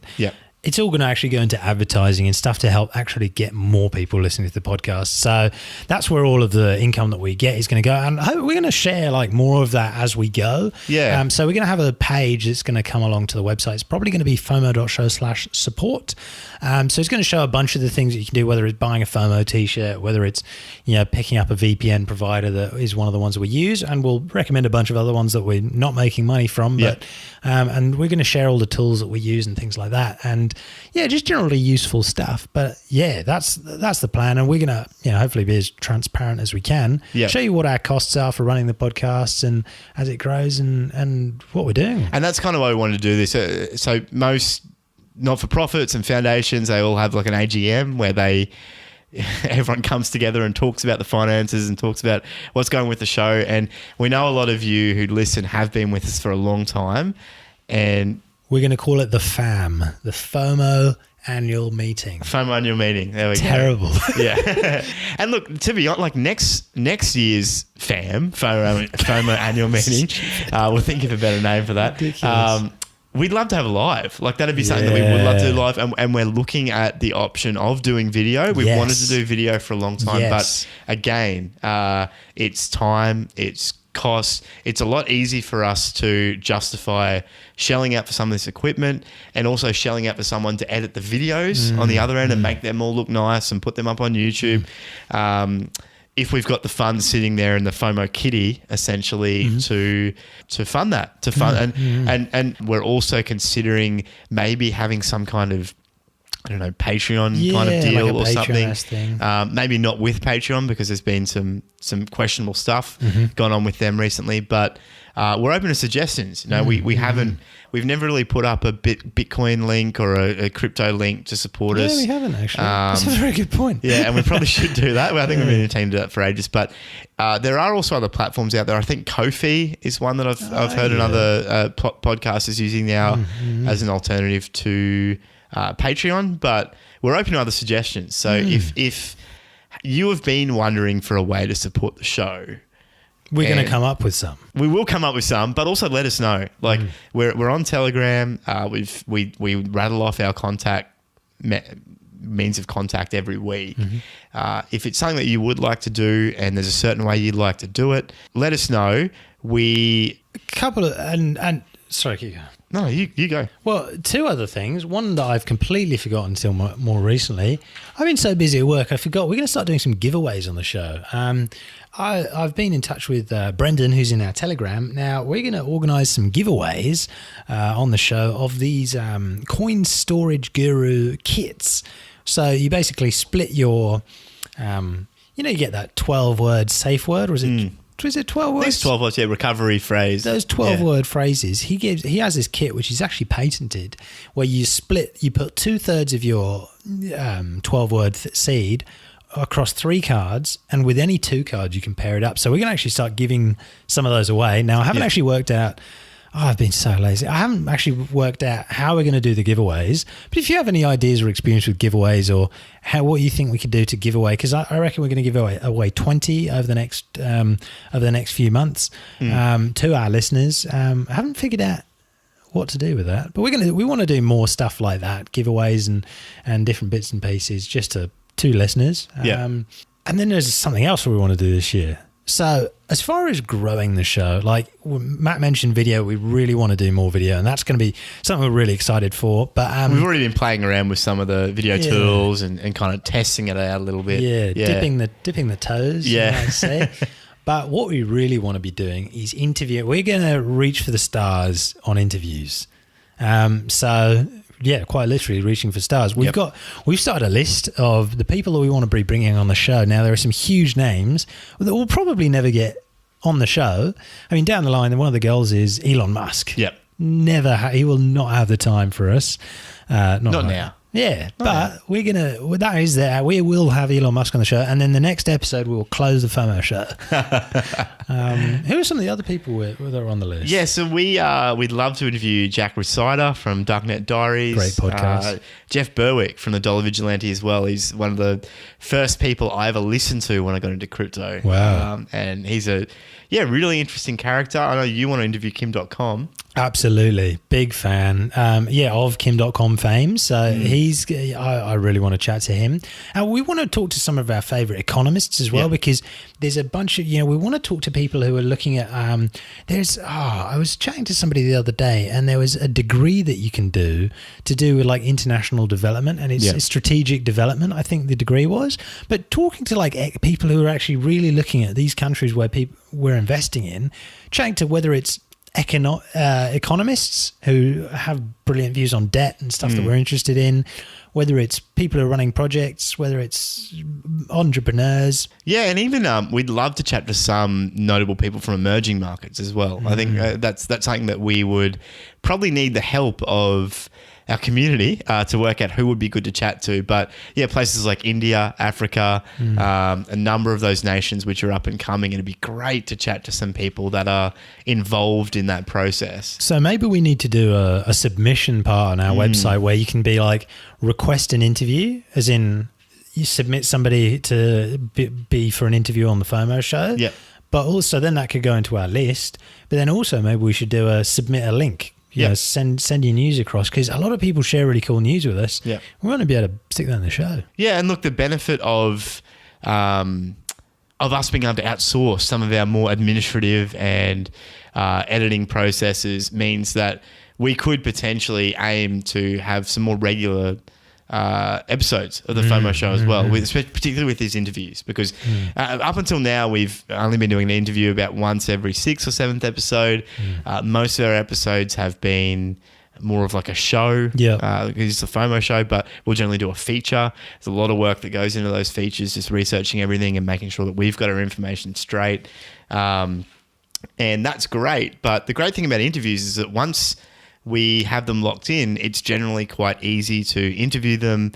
It's all going to actually go into advertising and stuff to help actually get more people listening to the podcast. So that's where all of the income that we get is going to go. And we're going to share more of that as we go. So we're going to have a page that's going to come along to the website. It's probably going to be FOMO.show/support. So it's going to show a bunch of the things that you can do, whether it's buying a FOMO t-shirt, whether it's, picking up a VPN provider that is one of the ones that we use. And we'll recommend a bunch of other ones that we're not making money from. But and we're going to share all the tools that we use and things like that. And just generally useful stuff. But that's the plan, and we're gonna hopefully be as transparent as we can. Show you what our costs are for running the podcasts and as it grows and what we're doing. And that's kind of why we wanted to do this. So most not-for-profits and foundations, they all have like an AGM where everyone comes together and talks about the finances and talks about what's going with the show. And we know a lot of you who listen have been with us for a long time, and we're going to call it the FAM, the FOMO annual meeting. FOMO annual meeting. There we go. Terrible. Yeah. And look, to be honest, like next year's FOMO annual meeting, we'll think of a better name for that. Ridiculous. We'd love to have a live. Like that'd be something that we would love to do live. And we're looking at the option of doing video. We've wanted to do video for a long time. But again, it's time, it's cost. It's a lot easier for us to justify shelling out for some of this equipment and also shelling out for someone to edit the videos on the other end and make them all look nice and put them up on YouTube. If we've got the funds sitting there in the FOMO kitty, essentially to fund that, and we're also considering maybe having some kind of, I don't know, Patreon kind of deal or something. Maybe not with Patreon because there's been some questionable stuff gone on with them recently, but we're open to suggestions. You know, we've never really put up a Bitcoin link or a crypto link to support us. Yeah, we haven't actually. That's a very good point. Yeah, and we probably should do that. I think we've been entertained to do that for ages. But there are also other platforms out there. I think Ko-fi is one that I've heard another podcasters using now as an alternative to Patreon. But we're open to other suggestions. So if you have been wondering for a way to support the show, we're going to come up with some. We will come up with some, but also let us know. Like we're on Telegram. We rattle off our means of contact every week. If it's something that you would like to do and there's a certain way you'd like to do it, let us know. Sorry, keep going. No, you go. Well, two other things. One that I've completely forgotten until more recently. I've been so busy at work, I forgot. We're going to start doing some giveaways on the show. I've been in touch with Brendan, who's in our Telegram. Now, we're going to organise some giveaways on the show of these coin storage guru kits. So you basically split your, you get that 12-word safe word, or is it 12 words? These 12 words, recovery phrase. Those 12-word phrases. He has this kit, which is actually patented, where you put 2/3 of your 12-word seed across 3 cards, and with any 2 cards, you can pair it up. So we're going to actually start giving some of those away. Now, I haven't actually worked out... I've been so lazy. I haven't actually worked out how we're going to do the giveaways. But if you have any ideas or experience with giveaways, or what you think we could do to give away, because I reckon we're going to give away 20 over the next few months to our listeners. I haven't figured out what to do with that, but we want to do more stuff like that, giveaways and different bits and pieces, just to listeners. And then there's something else we want to do this year. So as far as growing the show, like Matt mentioned video, we really want to do more video, and that's going to be something we're really excited for. But we've already been playing around with some of the video tools and kind of testing it out a little bit. Dipping the toes, you might say. But what we really want to be doing is interview. We're going to reach for the stars on interviews. Quite literally reaching for stars. We've started a list of the people that we want to be bringing on the show. Now, there are some huge names that will probably never get on the show. I mean, down the line, one of the goals is Elon Musk. Yep. He will not have the time for us. Not now. Yeah, but we're going to, that is there. We will have Elon Musk on the show. And then the next episode, we will close the FOMO show. Who are some of the other people that are on the list? Yeah, so we'd love to interview Jack Resider from Darknet Diaries. Great podcast. Jeff Berwick from the Dollar Vigilante as well. He's one of the first people I ever listened to when I got into crypto. Wow. And he's a really interesting character. I know you want to interview Kim.com. Absolutely. Big fan. Of Kim.com fame. So I really want to chat to him. And we want to talk to some of our favorite economists as well, because there's a bunch of, we want to talk to people who are looking at, I was chatting to somebody the other day, and there was a degree that you can do with like international development, and it's strategic development, I think the degree was. But talking to like people who are actually really looking at these countries where we're investing in, chatting to whether it's economists who have brilliant views on debt and stuff that we're interested in, whether it's people who are running projects, whether it's entrepreneurs. Yeah, and even we'd love to chat to some notable people from emerging markets as well. I think that's something that we would probably need the help of community to work out who would be good to chat to. But yeah, places like India, Africa, a number of those nations which are up and coming, and it'd be great to chat to some people that are involved in that process. So maybe we need to do a submission part on our website where you can be like, request an interview, as in you submit somebody to be for an interview on the FOMO show. Yep. But also then that could go into our list. But then also maybe we should do submit a link. You know, send your news across, because a lot of people share really cool news with us. Yeah. We want to be able to stick that in the show. Yeah, and look, the benefit of us being able to outsource some of our more administrative and editing processes means that we could potentially aim to have some more regular episodes of the FOMO show as well, particularly with these interviews, because up until now we've only been doing an interview about once every 6th or 7th episode. Most of our episodes have been more of like a show, because it's a FOMO show, but we'll generally do a feature. There's a lot of work that goes into those features, just researching everything and making sure that we've got our information straight, and that's great. But the great thing about interviews is that once we have them locked in, it's generally quite easy to interview them,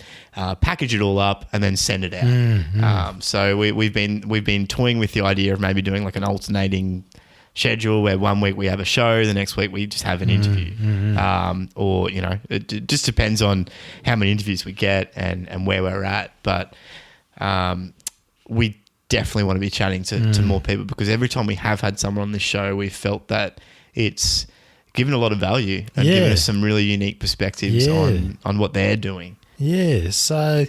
package it all up, and then send it out. So we've been toying with the idea of maybe doing like an alternating schedule where one week we have a show, the next week we just have an interview, or it just depends on how many interviews we get and where we're at. But we definitely want to be chatting to more people, because every time we have had someone on this show, we've felt that it's given a lot of value and given us some really unique perspectives on what they're doing. Yeah. So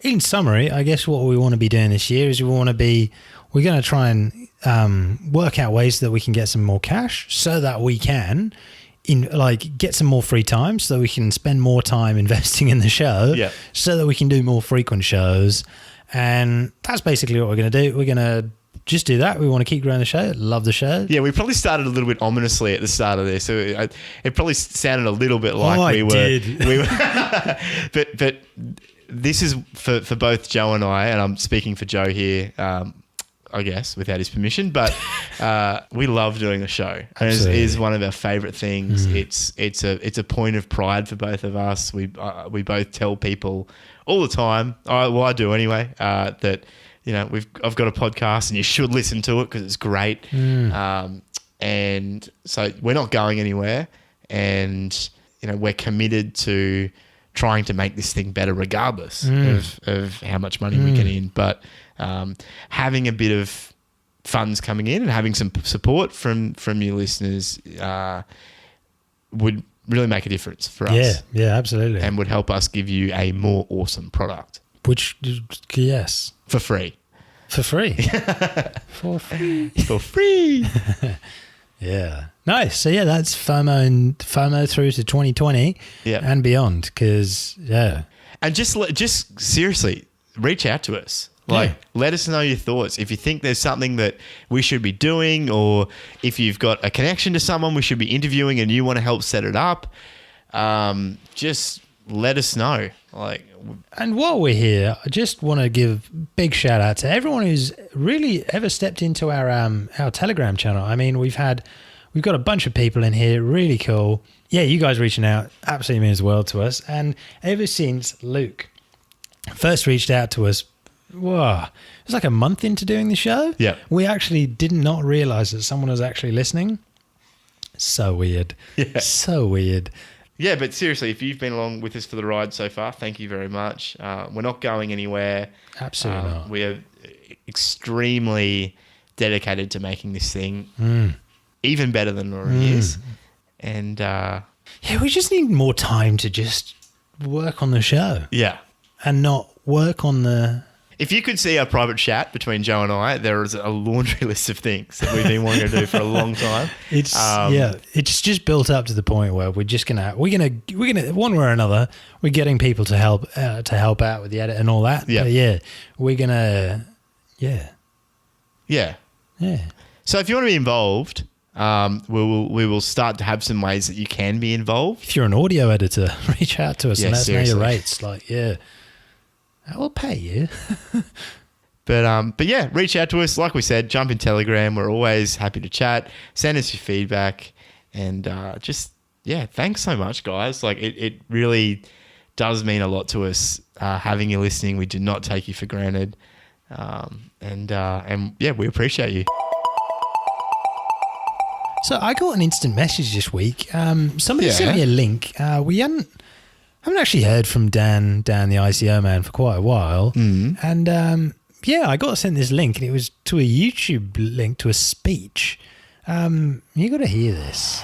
in summary, I guess what we want to be doing this year is we're going to try and work out ways that we can get some more cash, so that we can get some more free time, so that we can spend more time investing in the show, so that we can do more frequent shows. And that's basically what we're going to do. We're going to just do that. We want to keep growing the show. Love the show. Yeah, we probably started a little bit ominously at the start of this. So it probably sounded a little bit like we were. But this is for both Joe and I'm speaking for Joe here, I guess, without his permission. But we love doing the show. And it is one of our favourite things. It's a point of pride for both of us. We both tell people all the time. I do anyway. That. I've got a podcast and you should listen to it because it's great. And so we're not going anywhere, and, we're committed to trying to make this thing better regardless of how much money we get in. But having a bit of funds coming in and having some support from you listeners would really make a difference for us. Yeah, absolutely. And would help us give you a more awesome product. Which, yes. For free. For free. For free. For free. Yeah. Nice. So, that's FOMO through to 2020 and beyond, because, And just seriously, reach out to us. Let us know your thoughts. If you think there's something that we should be doing, or if you've got a connection to someone we should be interviewing and you want to help set it up, just let us know. And while we're here, I just want to give a big shout out to everyone who's really ever stepped into our Telegram channel. I mean, we've got a bunch of people in here, really cool. Yeah, you guys reaching out absolutely means the world to us. And ever since Luke first reached out to us, it was like a month into doing the show. Yeah, we actually did not realize that someone was actually listening. So weird. Yeah. So weird. Yeah, but seriously, if you've been along with us for the ride so far, thank you very much. We're not going anywhere. Absolutely not. We are extremely dedicated to making this thing even better than it already is. And we just need more time to just work on the show. Yeah. And not work on the... If you could see our private chat between Joe and I, there is a laundry list of things that we've been wanting to do for a long time. It's just built up to the point where we're gonna one way or another, we're getting people to help out with the edit and all that. Yeah. We're gonna Yeah. Yeah. So if you want to be involved, we will start to have some ways that you can be involved. If you're an audio editor, reach out to us and let us know your rates. I will pay you. But yeah, reach out to us. Like we said, jump in Telegram. We're always happy to chat. Send us your feedback, and just yeah, thanks so much, guys. Like it really does mean a lot to us having you listening. We do not take you for granted. And yeah, we appreciate you. So I got an instant message this week. Somebody sent me a link. We haven't actually heard from Dan the ICO man for quite a while. And yeah, I got sent this link, and it was to a YouTube link to a speech. You got to hear this.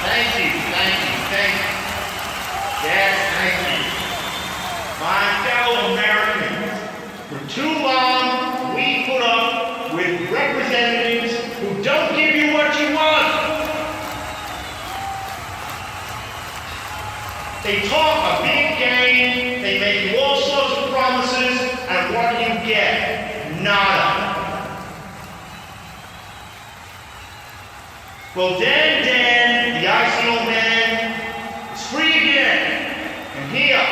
Thank you. Yes, thank you. My fellow Americans, for too long we put up with representatives who don't give you what you want. They talk a big game, they make you all sorts of promises, and what do you get? Nada. Well, Dan, the ICO man, is free again, and here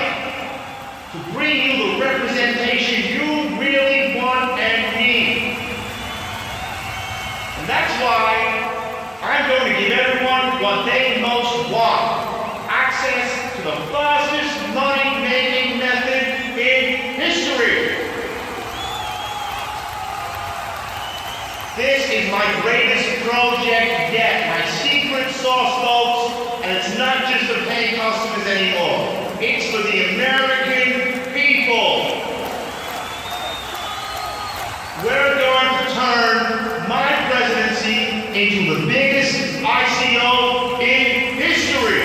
to bring you the representation you really want and need. And that's why I'm going to give everyone what they most want: access to the fastest money-making method in history. This is my greatest project yet, my secret sauce, folks, and it's not just for paying customers anymore. It's for the American people. We're going to turn my presidency into the biggest ICO in history.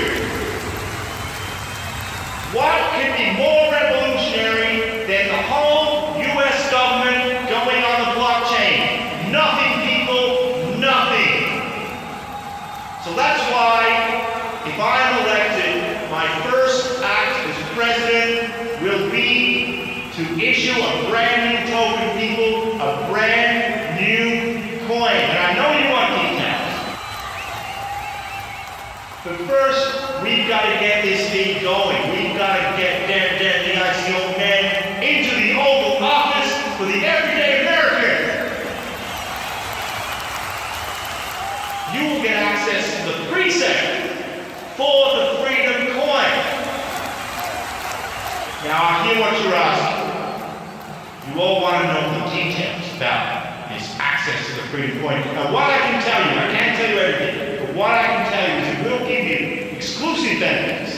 What could be more revolutionary than the whole U.S. government going on the blockchain? Nothing, people, nothing. So that's why, if I'm elected, my first act as president will be to issue a brand new token, people, a brand new coin. And I know you want details. But first, we've got to get this thing going. We've got to get Dan, the ICO man, into the Oval Office for the everyday American. You will get access to the preset for the Freedom Coin. Now, I hear what you're asking. You all want to know the details about this access to the Freedom Coin. Now, what I can tell you, I can't tell you everything, but what I can tell you is it will give you exclusive benefits.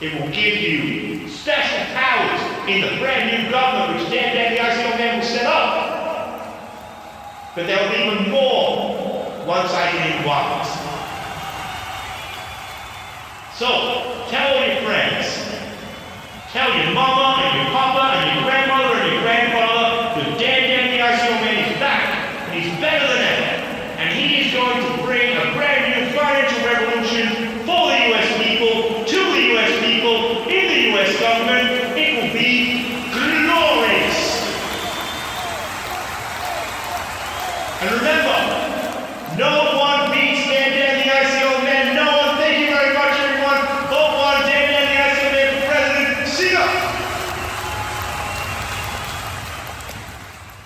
It will give you special powers in the brand new government which Dan, the ICO man, will set up. But there will be even more once I get into office. So, tell all your friends. Tell your mama and your papa and your grandmother and your grandfather that Dan, the ICO man, is back. And he's better than ever. And he is going to bring a brand new financial revolution for the U.S. people, to the U.S. people, in the U.S. government. It will be glorious. And remember, no one beats Dan, the ICO man. No one. Thank you very much, everyone. Vote one, Dan, the ICO man for president. See ya.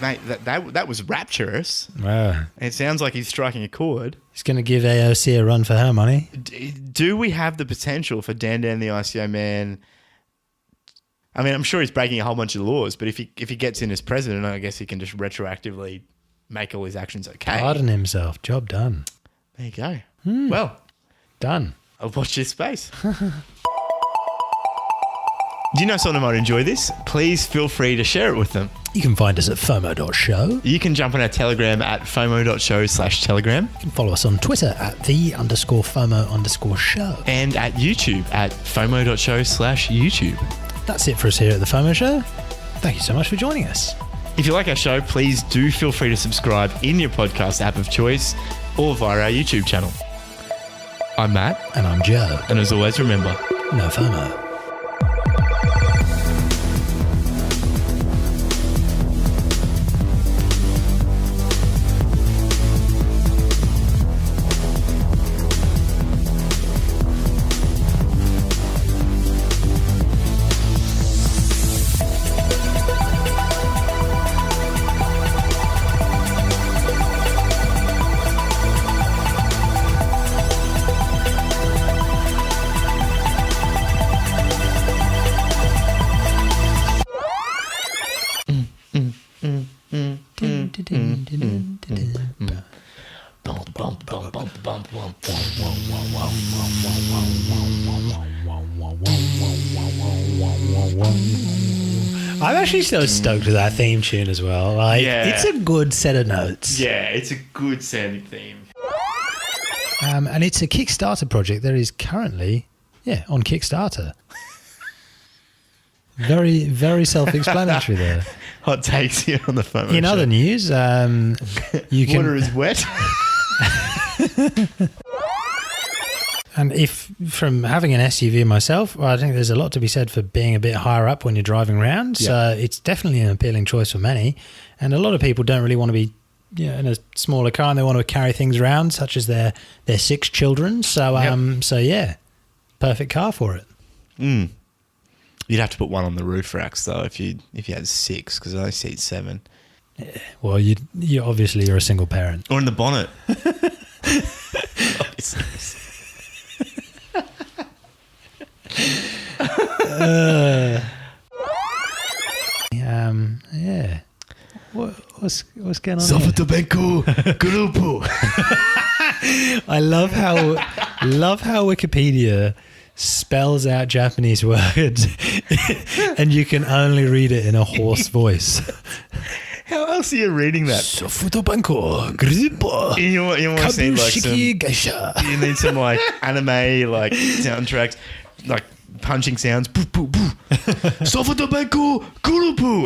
Mate, that was rapturous. Wow. It sounds like he's striking a chord. He's going to give AOC a run for her money. Do we have the potential for Dan, the ICO man? I mean, I'm sure he's breaking a whole bunch of laws, but if he gets in as president, I guess he can just retroactively make all his actions okay. Pardon himself. Job done. There you go. Well, Done. I'll watch this space. Do you know someone who might enjoy this? Please feel free to share it with them. You can find us at FOMO.show. You can jump on our Telegram at FOMO.show/Telegram. You can follow us on Twitter at _FOMO_show. And at YouTube at FOMO.show/YouTube. That's it for us here at the FOMO Show. Thank you so much for joining us. If you like our show, please do feel free to subscribe in your podcast app of choice or via our YouTube channel. I'm Matt. And I'm Joe. And as always, remember, No FOMO. I'm actually so stoked with that theme tune as well. Like, it's a good set of notes. Yeah, it's a good sounding theme. And it's a Kickstarter project that is currently, on Kickstarter. Very, very self-explanatory there. Hot takes here on the phone. In other news, you can... Water is wet. And if from having an SUV myself, I think there's a lot to be said for being a bit higher up when you're driving around. So it's definitely an appealing choice for many. And a lot of people don't really want to be in a smaller car, and they want to carry things around, such as their 6 children. So, perfect car for it. You'd have to put one on the roof racks though if you had 6, because I seat 7. Yeah. Well, you obviously you're a single parent. Or in the bonnet. Obviously. What's going on? Grupo. I love how Wikipedia spells out Japanese words and you can only read it in a hoarse voice. How else are you reading that? You almost need like you need some like anime like soundtracks, like punching sounds. Boo, boo, boo.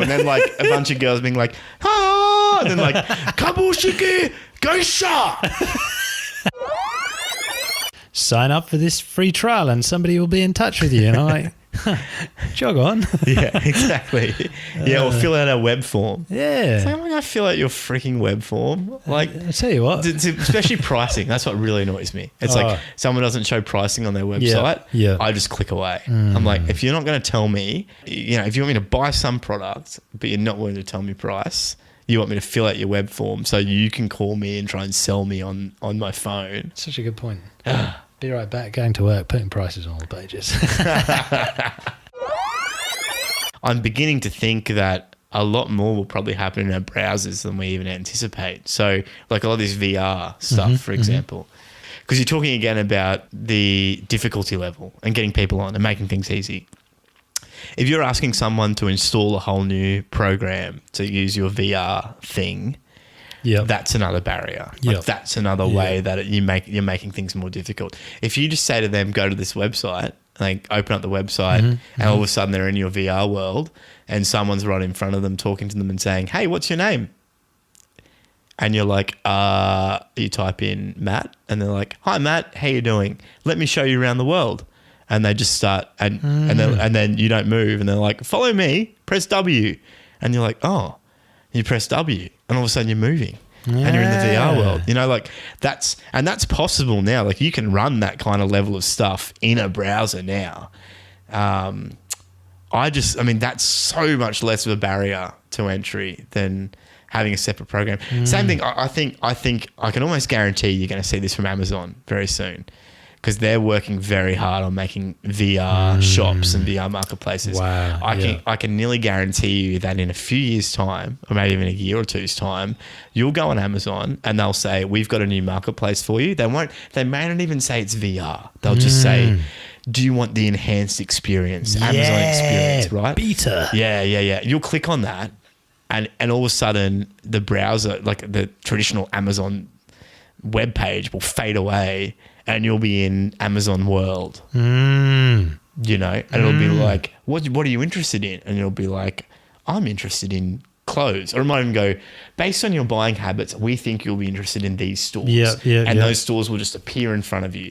And then like a bunch of girls being like, ah, and then like Kabushiki Geisha. Sign up for this free trial and somebody will be in touch with you. And I'm like, jog on. Yeah, exactly. Yeah, or fill out our web form. Yeah. It's like, I'm going to fill out your freaking web form. Like, I tell you what. Especially pricing. That's what really annoys me. It's like someone doesn't show pricing on their website. Yeah. I just click away. I'm like, if you're not going to tell me, if you want me to buy some product, but you're not willing to tell me price, you want me to fill out your web form so you can call me and try and sell me on my phone. Such a good point. Be right back, going to work, putting prices on all the pages. I'm beginning to think that a lot more will probably happen in our browsers than we even anticipate. So like a lot of this VR stuff, for example, because you're talking again about the difficulty level and getting people on and making things easy. If you're asking someone to install a whole new program to use your VR thing, that's another barrier. Like that's another way that you're making things more difficult. If you just say to them, go to this website, like open up the website, and all of a sudden they're in your VR world, and someone's right in front of them talking to them and saying, "Hey, what's your name?" And you're like, you type in Matt, and they're like, "Hi, Matt, how you doing? Let me show you around the world." And they just start, and then you don't move, and they're like, "Follow me, press W," and you're like, "Oh." You press W and all of a sudden you're moving and you're in the VR world. Like that's possible now. Like you can run that kind of level of stuff in a browser now. That's so much less of a barrier to entry than having a separate program. Same thing. I think I can almost guarantee you're going to see this from Amazon very soon, because they're working very hard on making VR shops and VR marketplaces. Wow. I can nearly guarantee you that in a few years' time, or maybe even a year or two's time, you'll go on Amazon and they'll say, "We've got a new marketplace for you." They may not even say it's VR. They'll just say, "Do you want the enhanced experience, Amazon experience, right?" Beta. Yeah. You'll click on that, and all of a sudden the browser, like the traditional Amazon web page, will fade away. And you'll be in Amazon world, and it'll be like, what are you interested in? And you'll be like, I'm interested in clothes. Or it might even go, based on your buying habits, we think you'll be interested in these stores. Those stores will just appear in front of you.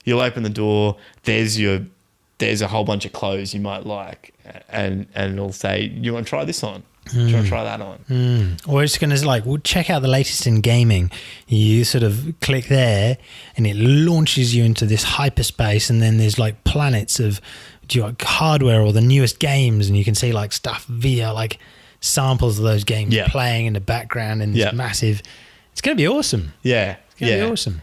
You'll open the door, there's a whole bunch of clothes you might like, and it'll say, you want to try this on? Do you want to try that on? Or it's going to check out the latest in gaming. You sort of click there and it launches you into this hyperspace, and then there's like planets of hardware or the newest games, and you can see like stuff via like samples of those games playing in the background in this massive. It's going to be awesome. Yeah. It's going to be awesome.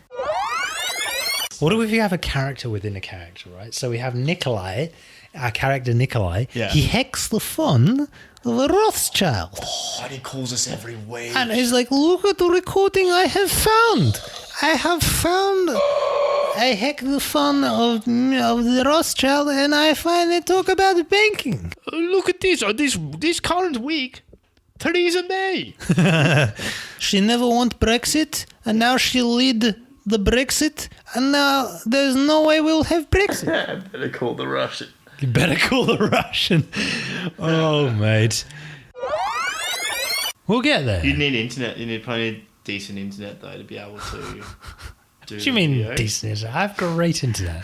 What if you have a character within a character, right? So we have Nikolai, our character Nikolai. Yeah. He hacks the fun of a Rothschild. Oh, and he calls us every week. And he's like, look at the recording I have found. I have found I hack the phone of the Rothschild and I finally talk about banking. Look at this. This current week, Theresa May. She never want Brexit, and now she lead the Brexit, and now there's no way we'll have Brexit. Better call the Russian. You better call the Russian. Oh, mate. We'll get there. You need internet. You need plenty of decent internet, though, to be able to do What do you mean decent? I have great internet.